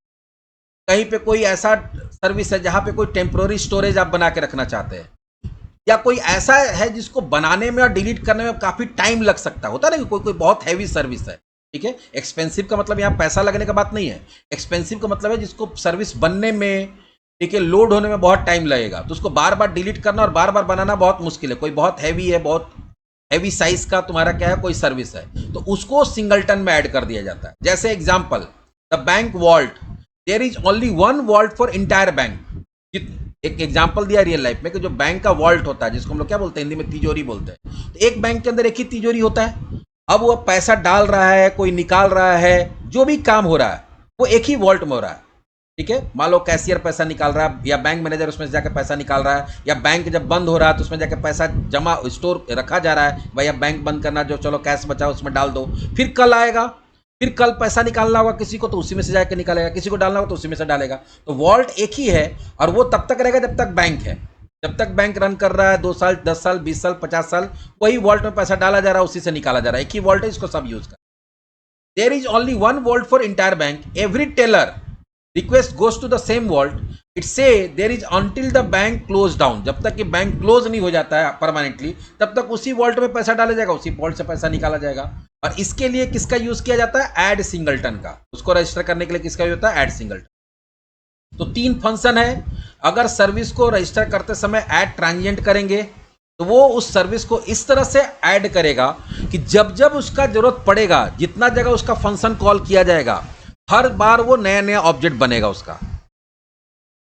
कहीं पे कोई ऐसा सर्विस है जहां पे कोई टेम्पोररी स्टोरेज आप बना के रखना चाहते हैं, या कोई ऐसा है जिसको बनाने में और डिलीट करने में काफी टाइम लग सकता है, होता है ना, कोई कोई बहुत हैवी सर्विस है, ठीक है। एक्सपेंसिव का मतलब यहाँ पैसा लगने का बात नहीं है, एक्सपेंसिव का मतलब है जिसको सर्विस बनने में, ठीक है, लोड होने में बहुत टाइम लगेगा, तो उसको बार बार डिलीट करना और बार बार बनाना बहुत मुश्किल है। कोई बहुत हैवी है, बहुत हैवी साइज का तुम्हारा क्या है कोई सर्विस है, तो उसको सिंगलटन में ऐड कर दिया जाता है। जैसे example the bank vault there is only one vault for entire bank. एक एग्जांपल दिया रियल लाइफ में कि जो बैंक का वॉल्ट होता है, जिसको हम लोग क्या बोलते हैं हिंदी में, तिजोरी बोलते हैं, तो एक बैंक के अंदर एक ही तिजोरी होता है। अब वो पैसा डाल रहा है, कोई निकाल रहा है, जो भी काम हो रहा है वो एक ही वॉल्ट में हो रहा है। ठीक है, मान लो कैशियर पैसा निकाल रहा है या बैंक मैनेजर उसमें से जाकर पैसा निकाल रहा है, या बैंक जब बंद हो रहा है तो उसमें जाकर पैसा जमा स्टोर रखा जा रहा है, भैया बैंक बंद करना, जो चलो कैश बचा उसमें डाल दो, फिर कल आएगा, फिर कल पैसा निकालना होगा किसी को तो उसी में से जाकर निकालेगा, किसी को डालना होगा तो उसी में से डालेगा। तो वॉल्ट एक ही है और वो तब तक रहेगा जब तक बैंक है। जब तक बैंक रन कर रहा है, 2 साल 10 साल 20 साल 50 साल, वही वॉल्ट में पैसा डाला जा रहा है, उसी से निकाला जा रहा है, एक ही वॉल्ट है, इसको सब यूज कर। There is only one vault for entire bank, every teller request goes to the same vault, it say there is until the bank close down, जब तक कि बैंक क्लोज नहीं हो जाता है परमानेंटली, तब तक उसी वॉल्ट में पैसा डाला जाएगा, उसी वॉल्ट से पैसा निकाला जाएगा। और इसके लिए किसका यूज किया जाता है? ऐड सिंगलटन का। उसको रजिस्टर करने के लिए किसका यूज होता है? Add singleton. तो 3 फंक्शन है। अगर सर्विस को रजिस्टर करते समय ऐड ट्रांजिएंट करेंगे तो वो उस सर्विस को इस तरह से ऐड करेगा कि जब जब उसका जरूरत पड़ेगा, जितना जगह उसका फंक्शन कॉल किया जाएगा, हर बार वो नया नया ऑब्जेक्ट बनेगा उसका।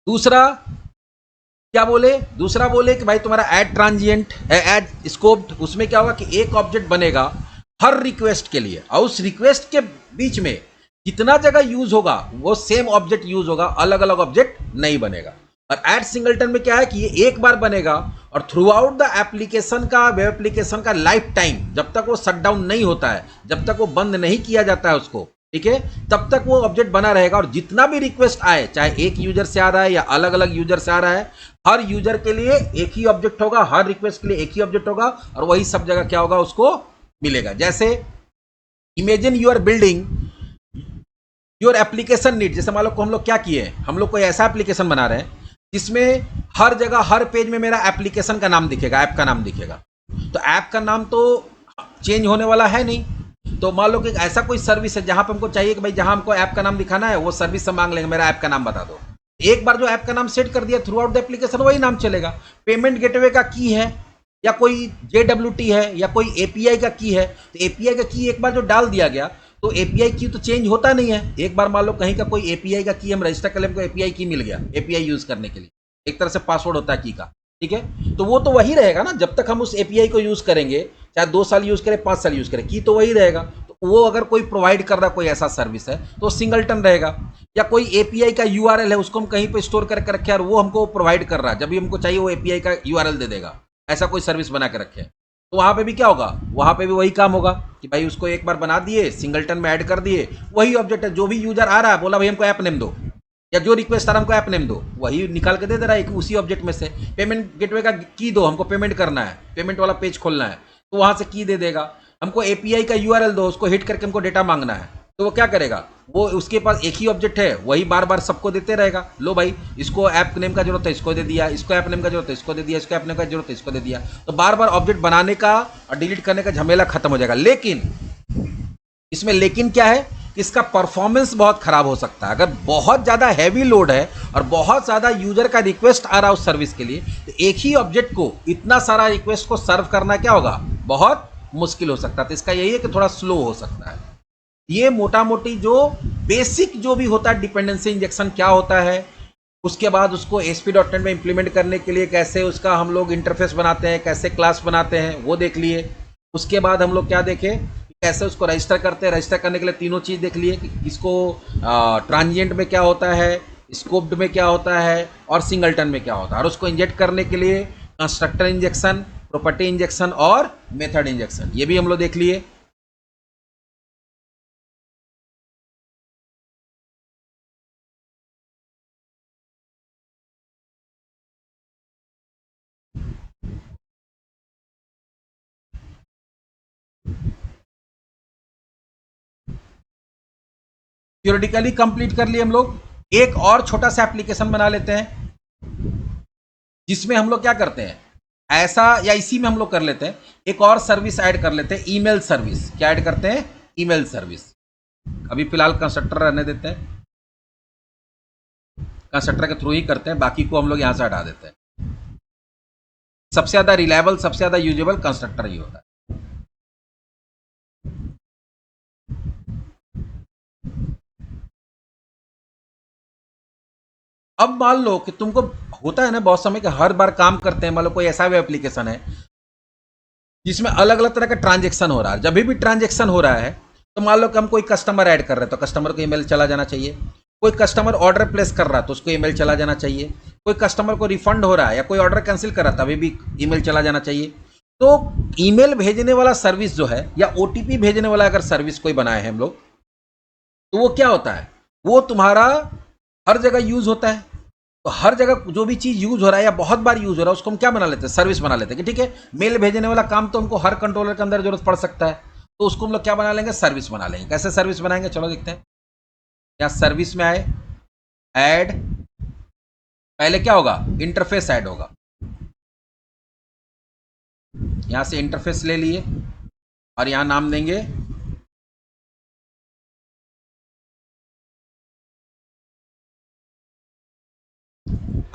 दूसरा क्या बोले? दूसरा बोले कि भाई तुम्हारा ऐड ट्रांजिएंट, ऐड स्कोप्ड, उसमें क्या होगा कि एक ऑब्जेक्ट बनेगा हर रिक्वेस्ट के लिए, और उस रिक्वेस्ट के बीच में जितना जगह यूज होगा वो सेम ऑब्जेक्ट यूज होगा, अलग अलग ऑब्जेक्ट नहीं बनेगा। और ऐड सिंगलटन में क्या है कि ये एक बार बनेगा और थ्रू आउट द एप्लीकेशन का, वेब एप्लीकेशन का लाइफ टाइम, जब तक वो शट डाउन नहीं होता है, जब तक वो बंद नहीं किया जाता है उसको, ठीक है, तब तक वो ऑब्जेक्ट बना रहेगा। और जितना भी रिक्वेस्ट आए, चाहे एक यूजर से आ रहा है या अलग अलग यूजर से आ रहा है, हर यूजर के लिए एक ही ऑब्जेक्ट होगा, हर रिक्वेस्ट के लिए एक ही ऑब्जेक्ट होगा, और वही सब जगह क्या होगा उसको मिलेगा। जैसे imagine your building your application need, जैसे मान लो हम लोग क्या किए, हम लोग कोई ऐसा एप्लीकेशन बना रहे हैं जिसमें हर जगह हर पेज में मेरा एप्लीकेशन का नाम दिखेगा, ऐप का नाम दिखेगा। तो ऐप का नाम तो चेंज होने वाला है नहीं। तो मान लो कि ऐसा कोई सर्विस है जहां पे हमको चाहिए कि भाई जहां हमको ऐप का नाम दिखाना है, वो सर्विस से मांग लेंगे मेरा ऐप का नाम बता दो। एक बार जो ऐप का नाम सेट कर दिया, थ्रू आउट द एप्लीकेशन वही नाम चलेगा। पेमेंट गेटवे का की है या कोई JWT है या कोई API का की है, तो API का की एक बार जो डाल दिया गया तो API की तो चेंज होता नहीं है। एक बार मान लो कहीं का कोई API का की हम रजिस्टर कर ले, हमको API की मिल गया, API यूज करने के लिए एक तरह से पासवर्ड होता है की का, ठीक है, तो वो तो वही रहेगा ना जब तक हम उस API को यूज करेंगे, चाहे 2 साल यूज करें 5 साल यूज करें, की तो वही रहेगा। तो वो अगर कोई प्रोवाइड कर रहा कोई ऐसा सर्विस है तो सिंगलटन रहेगा। या कोई API का URL है, उसको हम कहीं पे स्टोर करके रखे और वो हमको प्रोवाइड कर रहा है, जब भी हमको चाहिए वो API का URL दे देगा, ऐसा कोई सर्विस बना के रखे, तो वहां पे भी क्या होगा, वहां पे भी वही काम होगा कि भाई उसको एक बार बना दिए, सिंगलटन में ऐड कर दिए, वही ऑब्जेक्ट है। जो भी यूजर आ रहा है बोला भाई हमको ऐप नेम दो, या जो रिक्वेस्ट आ रहा है हमको ऐप नेम दो, वही निकाल के दे दे रहा है उसी ऑब्जेक्ट में से। पेमेंट गेटवे का की दो, हमको पेमेंट करना है, पेमेंट वाला पेज खोलना है, तो वहां से की दे देगा। हमको API का URL दो, उसको हिट करके हमको डेटा मांगना है, तो वो क्या करेगा, वो उसके पास एक ही ऑब्जेक्ट है, वही बार बार सबको देते रहेगा। लो भाई इसको ऐप नेम का जरूरत है, इसको दे दिया, इसको ऐप नेम का जरूरत है, इसको दे दिया, इसको ऐप नेम का जरूरत है, इसको दे दिया। तो बार बार ऑब्जेक्ट बनाने का और डिलीट करने का झमेला खत्म हो जाएगा। लेकिन इसमें लेकिन क्या है, इसका परफॉर्मेंस बहुत खराब हो सकता है। अगर बहुत ज्यादा हैवी लोड है और बहुत ज्यादा यूजर का रिक्वेस्ट आ रहा है उस सर्विस के लिए, तो एक ही ऑब्जेक्ट को इतना सारा रिक्वेस्ट को सर्व करना क्या होगा, बहुत मुश्किल हो सकता है। तो इसका यही है कि थोड़ा स्लो हो सकता है। ये मोटा मोटी जो बेसिक जो भी होता है डिपेंडेंसी इंजेक्शन क्या होता है, उसके बाद उसको ASP.NET में इंप्लीमेंट करने के लिए कैसे उसका हम लोग इंटरफेस बनाते हैं, कैसे क्लास बनाते हैं, वो देख लिए। उसके बाद हम लोग क्या देखे, कैसे उसको रजिस्टर करते हैं। रजिस्टर करने के लिए तीनों चीज़ देख लिए कि इसको ट्रांजिएंट में क्या होता है, स्कोप्ड में क्या होता है, और सिंगलटन में क्या होता है। और उसको इंजेक्ट करने के लिए कंस्ट्रक्टर इंजेक्शन, प्रॉपर्टी इंजेक्शन और मेथड इंजेक्शन, ये भी हम लोग देख लिए। थ्योरेटिकली कंप्लीट कर लिए हम लोग। एक और छोटा सा एप्लीकेशन बना लेते हैं जिसमें हम लोग क्या करते हैं, ऐसा या इसी में हम लोग कर लेते हैं, एक और सर्विस ऐड कर लेते हैं, ईमेल सर्विस। क्या ऐड करते हैं, ईमेल सर्विस। अभी फिलहाल कंस्ट्रक्टर रहने देते हैं, कंस्ट्रक्टर के थ्रू ही करते हैं, बाकी को हम लोग यहां से हटा देते हैं। सबसे ज्यादा रिलायबल, सबसे ज्यादा यूजेबल कंस्ट्रक्टर ही होता है। अब मान लो कि तुमको होता है ना बहुत समय कि हर बार काम करते हैं, मान लो कोई ऐसा भी एप्लीकेशन है जिसमें अलग अलग तरह का ट्रांजेक्शन हो रहा है। जब भी ट्रांजेक्शन हो रहा है तो मान लो कि हम कोई कस्टमर ऐड कर रहे हैं तो कस्टमर को ईमेल चला जाना चाहिए। कोई कस्टमर ऑर्डर प्लेस कर रहा है तो उसको ईमेल चला जाना चाहिए। कोई कस्टमर को रिफंड हो रहा है या कोई ऑर्डर कैंसिल कर रहा है तभी भी ईमेल चला जाना चाहिए। तो ईमेल भेजने वाला सर्विस जो है या ओटीपी भेजने वाला अगर सर्विस कोई बनाए हैं हम लोग, तो वो क्या होता है, वो तुम्हारा हर जगह यूज होता है। तो हर जगह जो भी चीज यूज हो रहा है या बहुत बार यूज हो रहा है उसको हम क्या बना लेते हैं, सर्विस बना लेते हैं कि ठीक है मेल भेजने वाला काम तो हमको हर कंट्रोलर के अंदर जरूरत पड़ सकता है, तो उसको हम लोग क्या बना लेंगे, सर्विस बना लेंगे। कैसे सर्विस बनाएंगे, चलो देखते हैं। यहाँ सर्विस में आए, ऐड, पहले क्या होगा, इंटरफेस ऐड होगा। यहां से इंटरफेस ले लिए और यहां नाम देंगे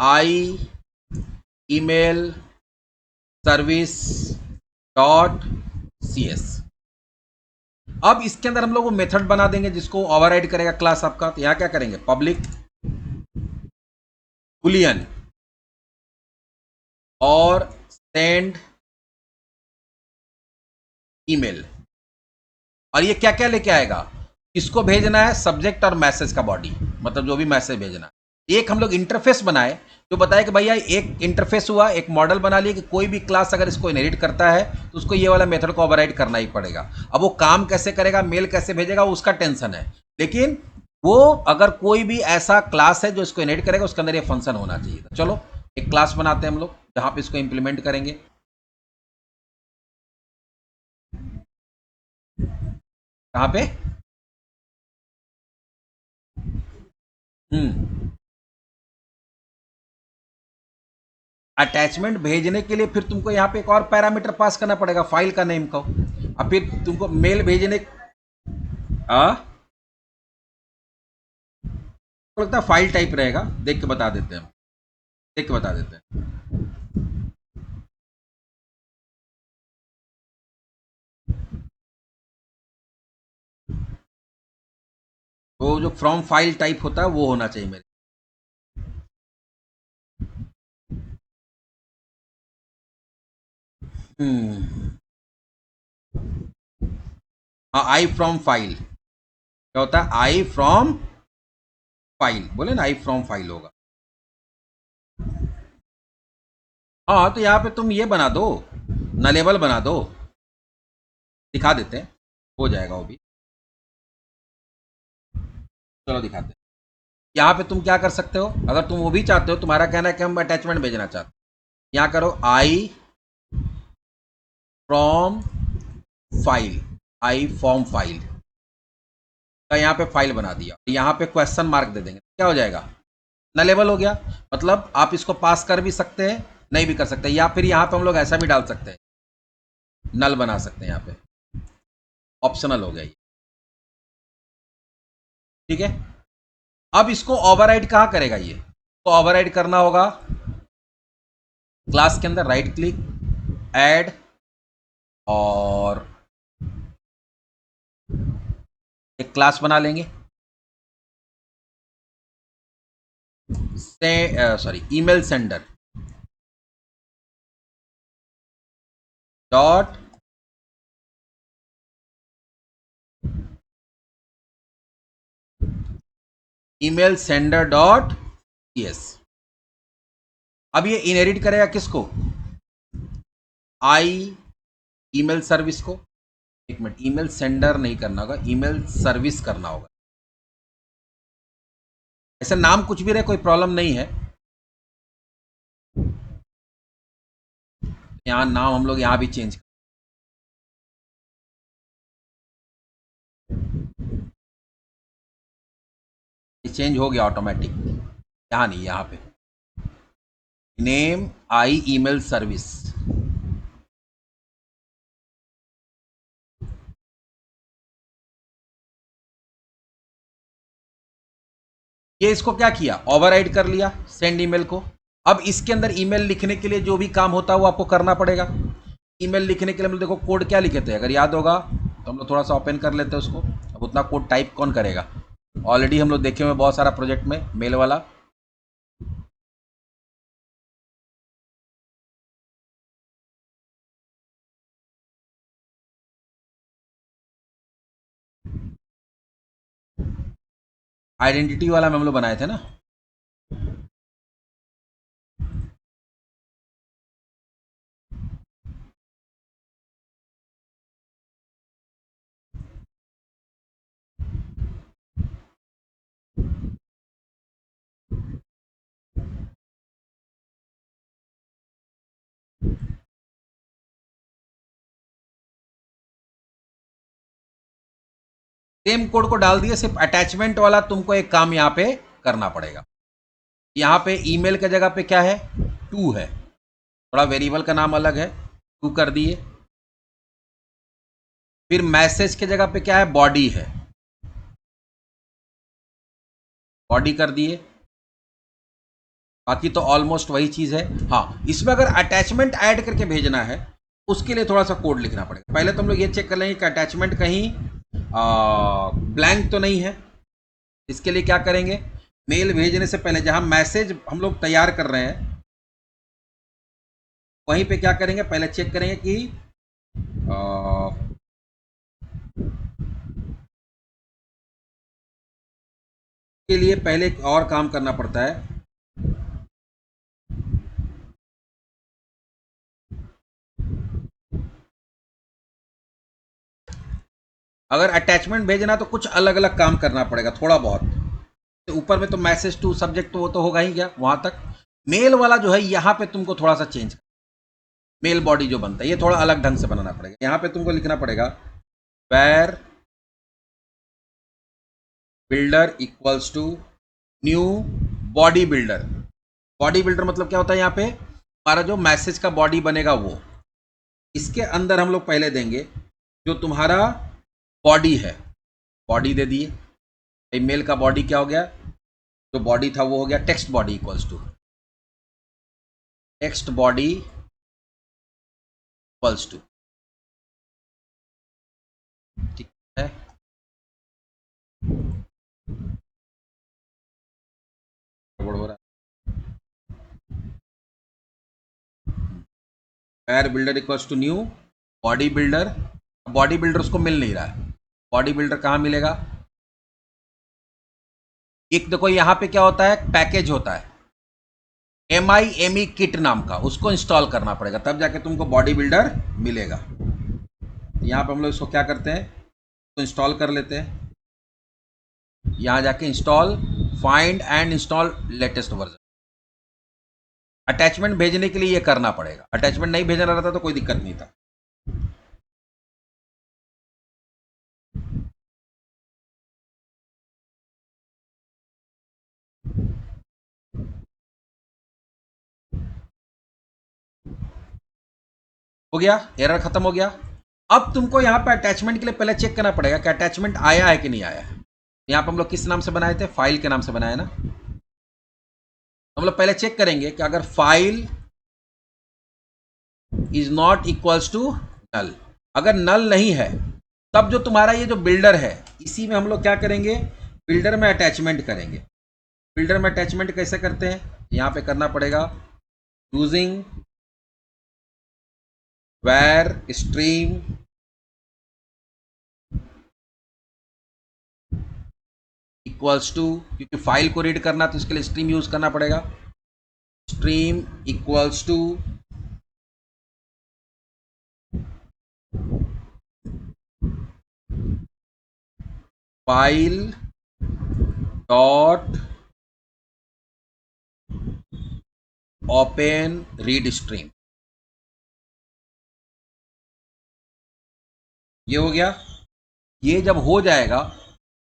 I email service dot C S. अब इसके अंदर हम लोग वो मेथड बना देंगे जिसको ओवरराइड करेगा क्लास आपका। तो यहां क्या करेंगे, पब्लिक बुलियन और सेंड ईमेल। और ये क्या क्या लेके आएगा, किसको भेजना है, सब्जेक्ट और मैसेज का बॉडी, मतलब जो भी मैसेज भेजना है। एक हम लोग इंटरफेस बनाए जो बताया कि भैया एक इंटरफेस हुआ, एक मॉडल बना लिया कि कोई भी क्लास अगर इसको इनहेरिट करता है तो उसको ये वाला मेथड को ओवरराइड करना ही पड़ेगा। अब वो काम कैसे करेगा, मेल कैसे भेजेगा, उसका टेंशन है, लेकिन वो अगर कोई भी ऐसा क्लास है जो इसको इनहेरिट करेगा उसके अंदर ये फंक्शन होना चाहिए। तो चलो एक क्लास बनाते हैं हम लोग जहां पे इसको इंप्लीमेंट करेंगे। कहां पे, हम्म, अटैचमेंट भेजने के लिए फिर तुमको यहाँ पे एक और पैरामीटर पास करना पड़ेगा, फाइल का नेम को। अब फिर तुमको मेल भेजने, आ तो लगता है फाइल टाइप रहेगा, देख के बता देते हैं हम, देख के बता देते हैं। वो जो फ्रॉम फाइल टाइप होता है वो होना चाहिए मेरे। हम्म, हाँ, आई फ्रॉम फाइल क्या होता है, आई फ्रॉम फाइल, बोले ना आई फ्रॉम फाइल होगा। हाँ तो यहाँ पे तुम ये बना दो, नलेबल बना दो, दिखा देते हैं, हो जाएगा वो भी। चलो दिखाते हैं। यहाँ पे तुम क्या कर सकते हो, अगर तुम वो भी चाहते हो, तुम्हारा कहना है कि हम अटैचमेंट भेजना चाहते हो, यहाँ करो I from file, I from file का यहाँ पे फाइल बना दिया, यहाँ पे क्वेश्चन मार्क दे देंगे, क्या हो जाएगा, नलेबल हो गया। मतलब आप इसको पास कर भी सकते हैं, नहीं भी कर सकते, या फिर यहाँ पे हम लोग ऐसा भी डाल सकते हैं, नल बना सकते हैं, यहाँ पे ऑप्शनल हो गया ये, ठीक है। अब इसको ओवरराइड कहाँ करेगा, ये तो ओवरराइड करना होगा क्लास के अंदर, राइट क्लिक, ऐड, और एक क्लास बना लेंगे, sorry email sender dot email sender dot S. अब ये इनहेरिट करेगा किसको, आई ईमेल सर्विस को। एक मिनट, ईमेल सेंडर नहीं करना होगा, ईमेल सर्विस करना होगा। ऐसे नाम कुछ भी रहे कोई प्रॉब्लम नहीं है, यहाँ नाम हम लोग यहाँ भी चेंज कर, चेंज हो गया ऑटोमेटिक, यहाँ नहीं, यहाँ पे नेम आई ईमेल सर्विस। ये इसको क्या किया, ओवरराइड कर लिया सेंड ईमेल को। अब इसके अंदर ईमेल लिखने के लिए जो भी काम होता है वो आपको करना पड़ेगा। ईमेल लिखने के लिए हम लोग देखो कोड क्या लिखे थे, अगर याद होगा तो हम लोग थोड़ा सा ओपन कर लेते हैं उसको। अब उतना कोड टाइप कौन करेगा, ऑलरेडी हम लोग देखे हुए बहुत सारा प्रोजेक्ट में मेल वाला। आइडेंटिटी वाला में हम लोग बनाए थे ना। सेम कोड को डाल दिए, सिर्फ अटैचमेंट वाला तुमको एक काम यहाँ पे करना पड़ेगा। यहाँ पे ईमेल की जगह पे क्या है, टू है, थोड़ा वेरिएबल का नाम अलग है, टू कर दिए। फिर मैसेज की जगह पे क्या है, बॉडी है, बॉडी कर दिए। बाकी तो ऑलमोस्ट वही चीज़ है। हाँ, इसमें अगर अटैचमेंट ऐड करके भेजना है उसके लिए थोड़ा सा कोड लिखना पड़ेगा। पहले तो हम लोग ये चेक कर लेंगे कि अटैचमेंट कहीं ब्लैंक तो नहीं है। इसके लिए क्या करेंगे, मेल भेजने से पहले जहां मैसेज हम लोग तैयार कर रहे हैं वहीं पे क्या करेंगे, पहले चेक करेंगे कि के लिए पहले एक और काम करना पड़ता है। अगर अटैचमेंट भेजना तो कुछ अलग अलग काम करना पड़ेगा थोड़ा बहुत। तो ऊपर में तो मैसेज टू सब्जेक्ट तो वो तो होगा ही क्या वहां तक। मेल वाला जो है यहाँ पे तुमको थोड़ा सा चेंज, मेल बॉडी जो बनता है ये थोड़ा अलग ढंग से बनाना पड़ेगा। यहाँ पे तुमको लिखना पड़ेगा var builder equals to new body builder. Body builder मतलब क्या होता है, यहाँ पे हमारा जो मैसेज का बॉडी बनेगा वो, इसके अंदर हम लोग पहले देंगे जो तुम्हारा बॉडी है, बॉडी दे दिए। मेल का बॉडी क्या हो गया, जो बॉडी था वो हो गया text body equals to text body equals to, ठीक है। गड़बड़ हो रहा है। Var builder equals to new body builder. Body builder उसको मिल नहीं रहा है, बॉडी बिल्डर कहाँ मिलेगा। एक देखो यहाँ पे क्या होता है, पैकेज होता है MIME किट नाम का, उसको इंस्टॉल करना पड़ेगा तब जाके तुमको बॉडी बिल्डर मिलेगा। यहाँ पे हम लोग इसको क्या करते हैं, तो इंस्टॉल कर लेते हैं। यहाँ जाके install, find and install latest version. Attachment भेजने के लिए ये करना पड़ेगा, अटैचमेंट नहीं भेजना रहता तो कोई दिक्कत नहीं था। हो गया, एरर खत्म हो गया। अब तुमको यहाँ पे अटैचमेंट के लिए पहले चेक करना पड़ेगा कि अटैचमेंट आया है कि नहीं आया है। यहाँ पे हम लोग किस नाम से बनाए थे, फाइल के नाम से बनाए ना। हम लोग पहले चेक करेंगे कि अगर file is not equals to null, अगर नल नहीं है तब जो तुम्हारा ये जो बिल्डर है इसी में हम लोग क्या करेंगे, बिल्डर में अटैचमेंट करेंगे। बिल्डर में अटैचमेंट कैसे करते हैं, यहाँ पे करना पड़ेगा using where stream equals to, क्योंकि फाइल को रीड करना तो इसके लिए स्ट्रीम यूज करना पड़ेगा। Stream equals to file dot open read stream. ये हो गया। ये जब हो जाएगा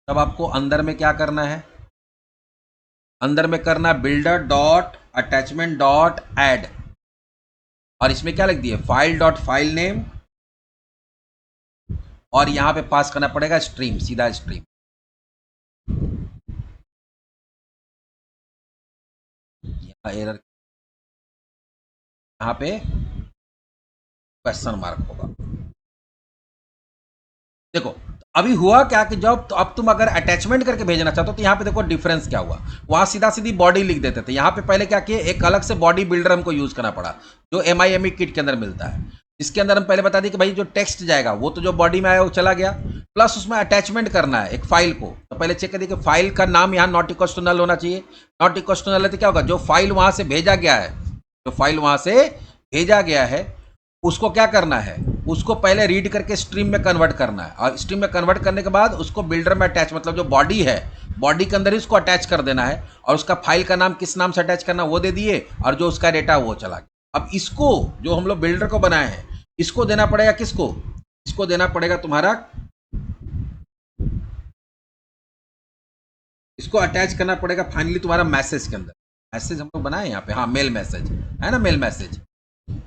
तब आपको अंदर में क्या करना है, अंदर में करना builder dot attachment dot add, और इसमें क्या लिख दिए, फाइल डॉट फाइल नेम, और यहां पे पास करना पड़ेगा स्ट्रीम, सीधा स्ट्रीम। एरर यहां पे क्वेश्चन मार्क होगा। देखो अभी हुआ क्या कि जब तो अब तुम अगर अटैचमेंट करके भेजना चाहते हो तो यहाँ पे देखो डिफरेंस क्या हुआ, वहां सीधा सीधी बॉडी लिख देते थे, यहाँ पे पहले क्या किए, एक अलग से बॉडी बिल्डर हमको यूज करना पड़ा जो MIME किट के अंदर मिलता है। इसके अंदर हम पहले बता दें कि भाई जो टेक्स्ट जाएगा वो तो जो बॉडी में आया वो चला गया, प्लस उसमें अटैचमेंट करना है एक फाइल को, तो पहले चेक करिए कि फाइल का नाम यहाँ नॉट इक्वल टू नल होना चाहिए। नॉट इक्वल टू नल है तो क्या होगा, जो फाइल वहां से भेजा गया है, जो फाइल वहां से भेजा गया है उसको क्या करना है, उसको पहले रीड करके स्ट्रीम में कन्वर्ट करना है, और स्ट्रीम में कन्वर्ट करने के बाद उसको बिल्डर में अटैच, मतलब जो बॉडी है बॉडी के अंदर ही उसको अटैच कर देना है, और उसका फाइल का नाम किस नाम से अटैच करना वो दे दिए, और जो उसका डेटा वो चला गया। अब इसको जो हम लोग बिल्डर को बनाए हैं इसको देना पड़ेगा किसको, इसको देना पड़ेगा तुम्हारा, इसको अटैच करना पड़ेगा फाइनली तुम्हारा मैसेज के अंदर। मैसेज हम लोग बनाए यहाँ पे, हाँ मेल मैसेज है ना, मेल मैसेज,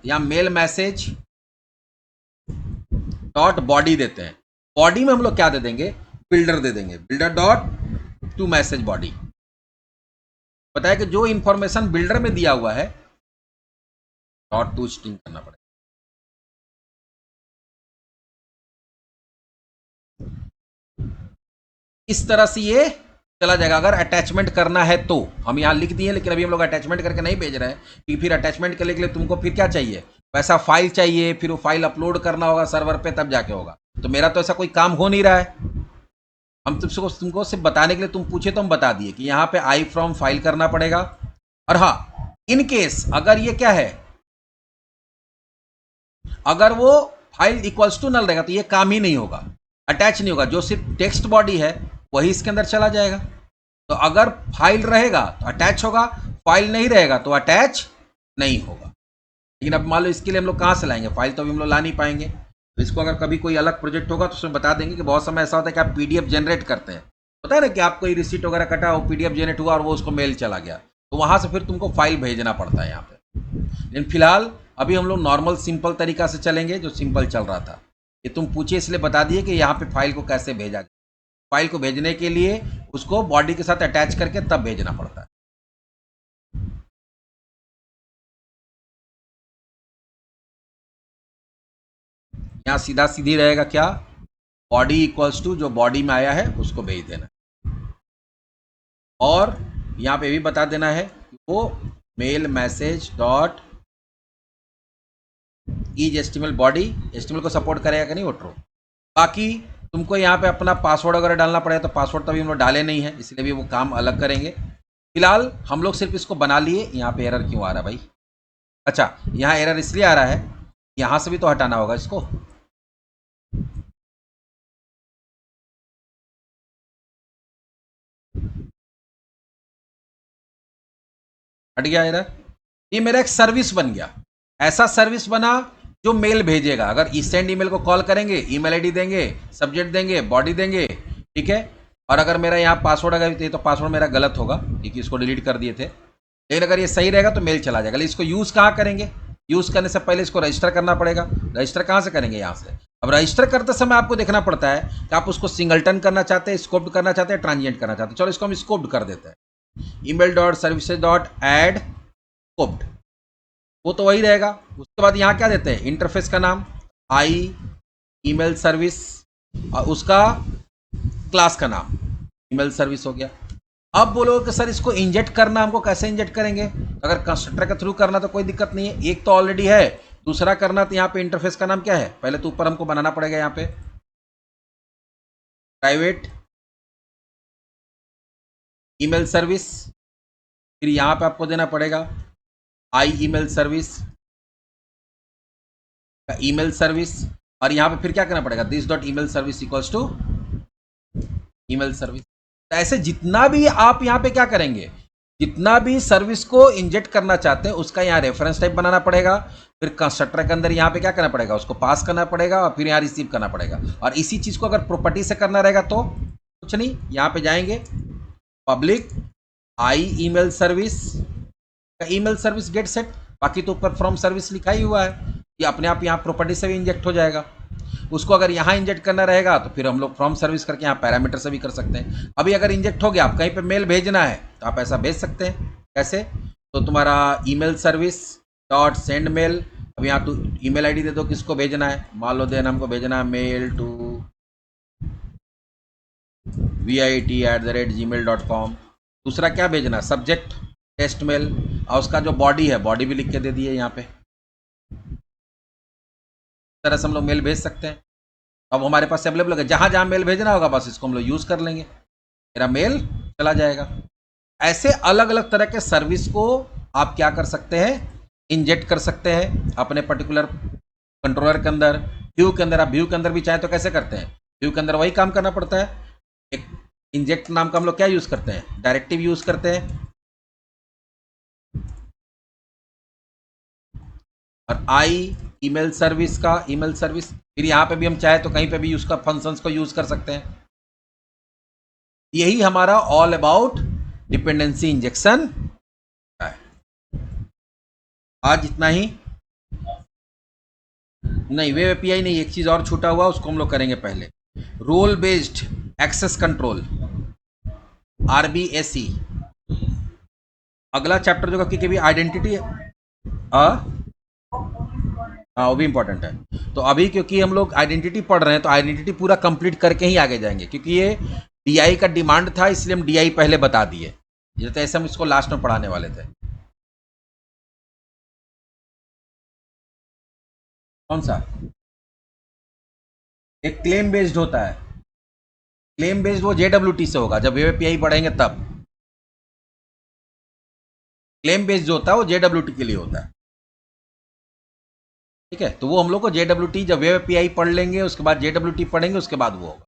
यहाँ मेल मैसेज डॉट बॉडी देते हैं। बॉडी में हम लोग क्या दे देंगे, बिल्डर दे देंगे, builder dot to message body. बताया कि जो इंफॉर्मेशन बिल्डर में दिया हुआ है डॉट टू स्ट्रिंग करना पड़ेगा। इस तरह से ये चला जाएगा। अगर अटैचमेंट करना है तो हम यहाँ लिख दिए, लेकिन अभी हम लोग अटैचमेंट करके नहीं भेज रहे हैं क्योंकि फिर अटैचमेंट करने के लिए तुमको फिर क्या चाहिए, वैसा फाइल चाहिए, फिर वो फाइल अपलोड करना होगा सर्वर पे तब जाके होगा। तो मेरा तो ऐसा कोई काम हो नहीं रहा है, हम तुमको सिर्फ बताने के लिए, तुम पूछे तो हम बता दिए कि यहाँ पे आई फ्रॉम फाइल करना पड़ेगा। और हाँ, इन केस अगर ये क्या है, अगर वो फाइल इक्वल्स टू नल रहेगा तो ये काम ही नहीं होगा, अटैच नहीं होगा, जो सिर्फ टेक्स्ट बॉडी है वही इसके अंदर चला जाएगा। तो अगर फाइल रहेगा तो अटैच होगा, फाइल नहीं रहेगा तो अटैच नहीं होगा। लेकिन अब मान लो इसके लिए हम लोग कहाँ से लाएंगे, फाइल तो अभी हम लोग ला नहीं पाएंगे। तो इसको अगर कभी कोई अलग प्रोजेक्ट होगा तो उसमें बता देंगे कि बहुत समय ऐसा होता है कि आप पीडीएफ जनरेट करते हैं, पता है ना कि आप कोई रिसीट वगैरह कटा, वो पीडीएफ जनरेट हुआ और वो उसको मेल चला गया, तो वहाँ से फिर तुमको फाइल भेजना पड़ता है यहाँ पे। लेकिन फिलहाल अभी हम लोग नॉर्मल सिंपल तरीका से चलेंगे जो सिंपल चल रहा था। ये तुम पूछे इसलिए बता दिए कि यहाँ पे फाइल को कैसे भेजा गया। फाइल को भेजने के लिए उसको बॉडी के साथ अटैच करके तब भेजना पड़ता है। यहाँ सीधा सीधी रहेगा क्या, बॉडी इक्वल्स टू जो बॉडी में आया है उसको भेज देना, और यहाँ पे भी बता देना है कि वो mail message dot is HTML body, HTML को सपोर्ट करेगा कि नहीं वो ट्रू। बाकी तुमको यहाँ पे अपना पासवर्ड वगैरह डालना पड़ेगा, तो पासवर्ड तो अभी हम लोग डाले नहीं है, इसलिए भी वो काम अलग करेंगे। फिलहाल हम लोग सिर्फ इसको बना लिए। यहाँ पे एरर क्यों आ रहा है भाई, अच्छा यहाँ एरर इसलिए आ रहा है, यहाँ से भी तो हटाना होगा इसको। हट गया एरर, ये मेरा एक सर्विस बन गया, ऐसा सर्विस बना जो मेल भेजेगा। अगर ई सेंड ईमेल को कॉल करेंगे, ईमेल आईडी देंगे, सब्जेक्ट देंगे, बॉडी देंगे, ठीक है। और अगर मेरा यहाँ पासवर्ड अगर तो पासवर्ड मेरा गलत होगा क्योंकि इसको डिलीट कर दिए थे, लेकिन अगर ये सही रहेगा तो मेल चला जाएगा। लेकिन इसको यूज़ कहाँ करेंगे, यूज़ करने से पहले इसको रजिस्टर करना पड़ेगा। रजिस्टर कहाँ से करेंगे, यहाँ से। अब रजिस्टर करते समय आपको देखना पड़ता है कि आप उसको सिंगलटन करना चाहते हैं, स्कोप्ड करना चाहते हैं, ट्रांजिएंट करना चाहते हैं। चलो इसको हम स्कोप्ड कर देते हैं, email dot services dot add scoped, वो तो वही रहेगा। उसके बाद यहाँ क्या देते हैं, इंटरफेस का नाम आई ईमेल सर्विस, और उसका क्लास का नाम ईमेल सर्विस हो गया। अब बोलो कि सर इसको इंजेक्ट करना हमको कैसे इंजेक्ट करेंगे, अगर कंस्ट्रक्टर के थ्रू करना तो कोई दिक्कत नहीं है, एक तो ऑलरेडी है, दूसरा करना तो यहाँ पे इंटरफेस का नाम क्या है, पहले तो ऊपर हमको बनाना पड़ेगा यहाँ पे प्राइवेट ईमेल सर्विस, फिर यहाँ पे आपको देना पड़ेगा आई ईमेल सर्विस का ईमेल सर्विस, और यहाँ पे फिर क्या करना पड़ेगा, this dot email service equals to email service. ऐसे जितना भी आप यहाँ पे क्या करेंगे, जितना भी सर्विस को इंजेक्ट करना चाहते हैं उसका यहाँ रेफरेंस टाइप बनाना पड़ेगा, फिर कंस्ट्रक्टर के अंदर यहाँ पे क्या करना पड़ेगा, उसको पास करना पड़ेगा, और फिर यहाँ रिसीव करना पड़ेगा। और इसी चीज़ को अगर प्रॉपर्टी से करना रहेगा तो कुछ नहीं, यहाँ पे जाएंगे पब्लिक आई ईमेल सर्विस का ईमेल सर्विस गेट सेट, बाकी तो ऊपर फ्रॉम सर्विस लिखा ही हुआ है, ये अपने आप यहाँ प्रॉपर्टी से भी इंजेक्ट हो जाएगा। उसको अगर यहाँ इंजेक्ट करना रहेगा तो फिर हम लोग फ्रॉम सर्विस करके यहाँ पैरामीटर से भी कर सकते हैं। अभी अगर इंजेक्ट हो गया, आप कहीं पे मेल भेजना है तो आप ऐसा भेज सकते हैं। कैसे, तो तुम्हारा email service dot send mail, अब यहाँ तो ईमेल आईडी दे दो किसको भेजना है, मान लो देना हमको भेजना है मेल टू vit@gmail.com। दूसरा क्या भेजना, सब्जेक्ट टेस्ट मेल, और उसका जो बॉडी है बॉडी भी लिख के दे दिए यहाँ पे। तरह से हम लोग मेल भेज सकते हैं। अब हमारे पास अवेलेबल है, जहाँ जहाँ मेल भेजना होगा बस इसको हम लोग यूज़ कर लेंगे। मेरा मेल चला जाएगा। ऐसे अलग अलग तरह के सर्विस को आप क्या कर सकते हैं, इंजेक्ट कर सकते हैं अपने पर्टिकुलर कंट्रोलर के अंदर। व्यू के अंदर, आप व्यू के अंदर भी चाहें तो कैसे करते हैं, व्यू के अंदर वही काम करना पड़ता है। एक इंजेक्ट नाम का हम लोग क्या यूज करते हैं, डायरेक्टिव यूज करते हैं। और आई ईमेल सर्विस का, ईमेल सर्विस, फिर यहाँ पे भी हम चाहे तो कहीं पे भी उसका फंक्शंस को यूज कर सकते हैं। यही हमारा ऑल अबाउट डिपेंडेंसी इंजेक्शन है। आज इतना ही। नहीं, वेब एपीआई नहीं, एक चीज और छूटा हुआ, उसको हम लोग करेंगे पहले। Role based access control, RBSE. अगला चैप्टर जो कि भी आइडेंटिटी, हाँ वो भी इंपॉर्टेंट है। तो अभी क्योंकि हम लोग आइडेंटिटी पढ़ रहे हैं तो आइडेंटिटी पूरा कंप्लीट करके ही आगे जाएंगे, क्योंकि ये डीआई का डिमांड था, इसलिए हम डीआई पहले बता दिए, जैसे ऐसे हम इसको लास्ट में पढ़ाने वाले थे। कौन सा? एक क्लेम बेस्ड होता है। क्लेम बेस्ड वो जेडब्ल्यूटी से होगा, जब वेब एपीआई पढ़ेंगे तब। क्लेम बेस्ड जो होता है वो जेडब्ल्यूटी के लिए होता है। ठीक है, तो वो हम लोग को जेडब्ल्यूटी, जब वेब एपीआई पढ़ लेंगे उसके बाद जेडब्ल्यूटी पढ़ेंगे, उसके बाद वो होगा।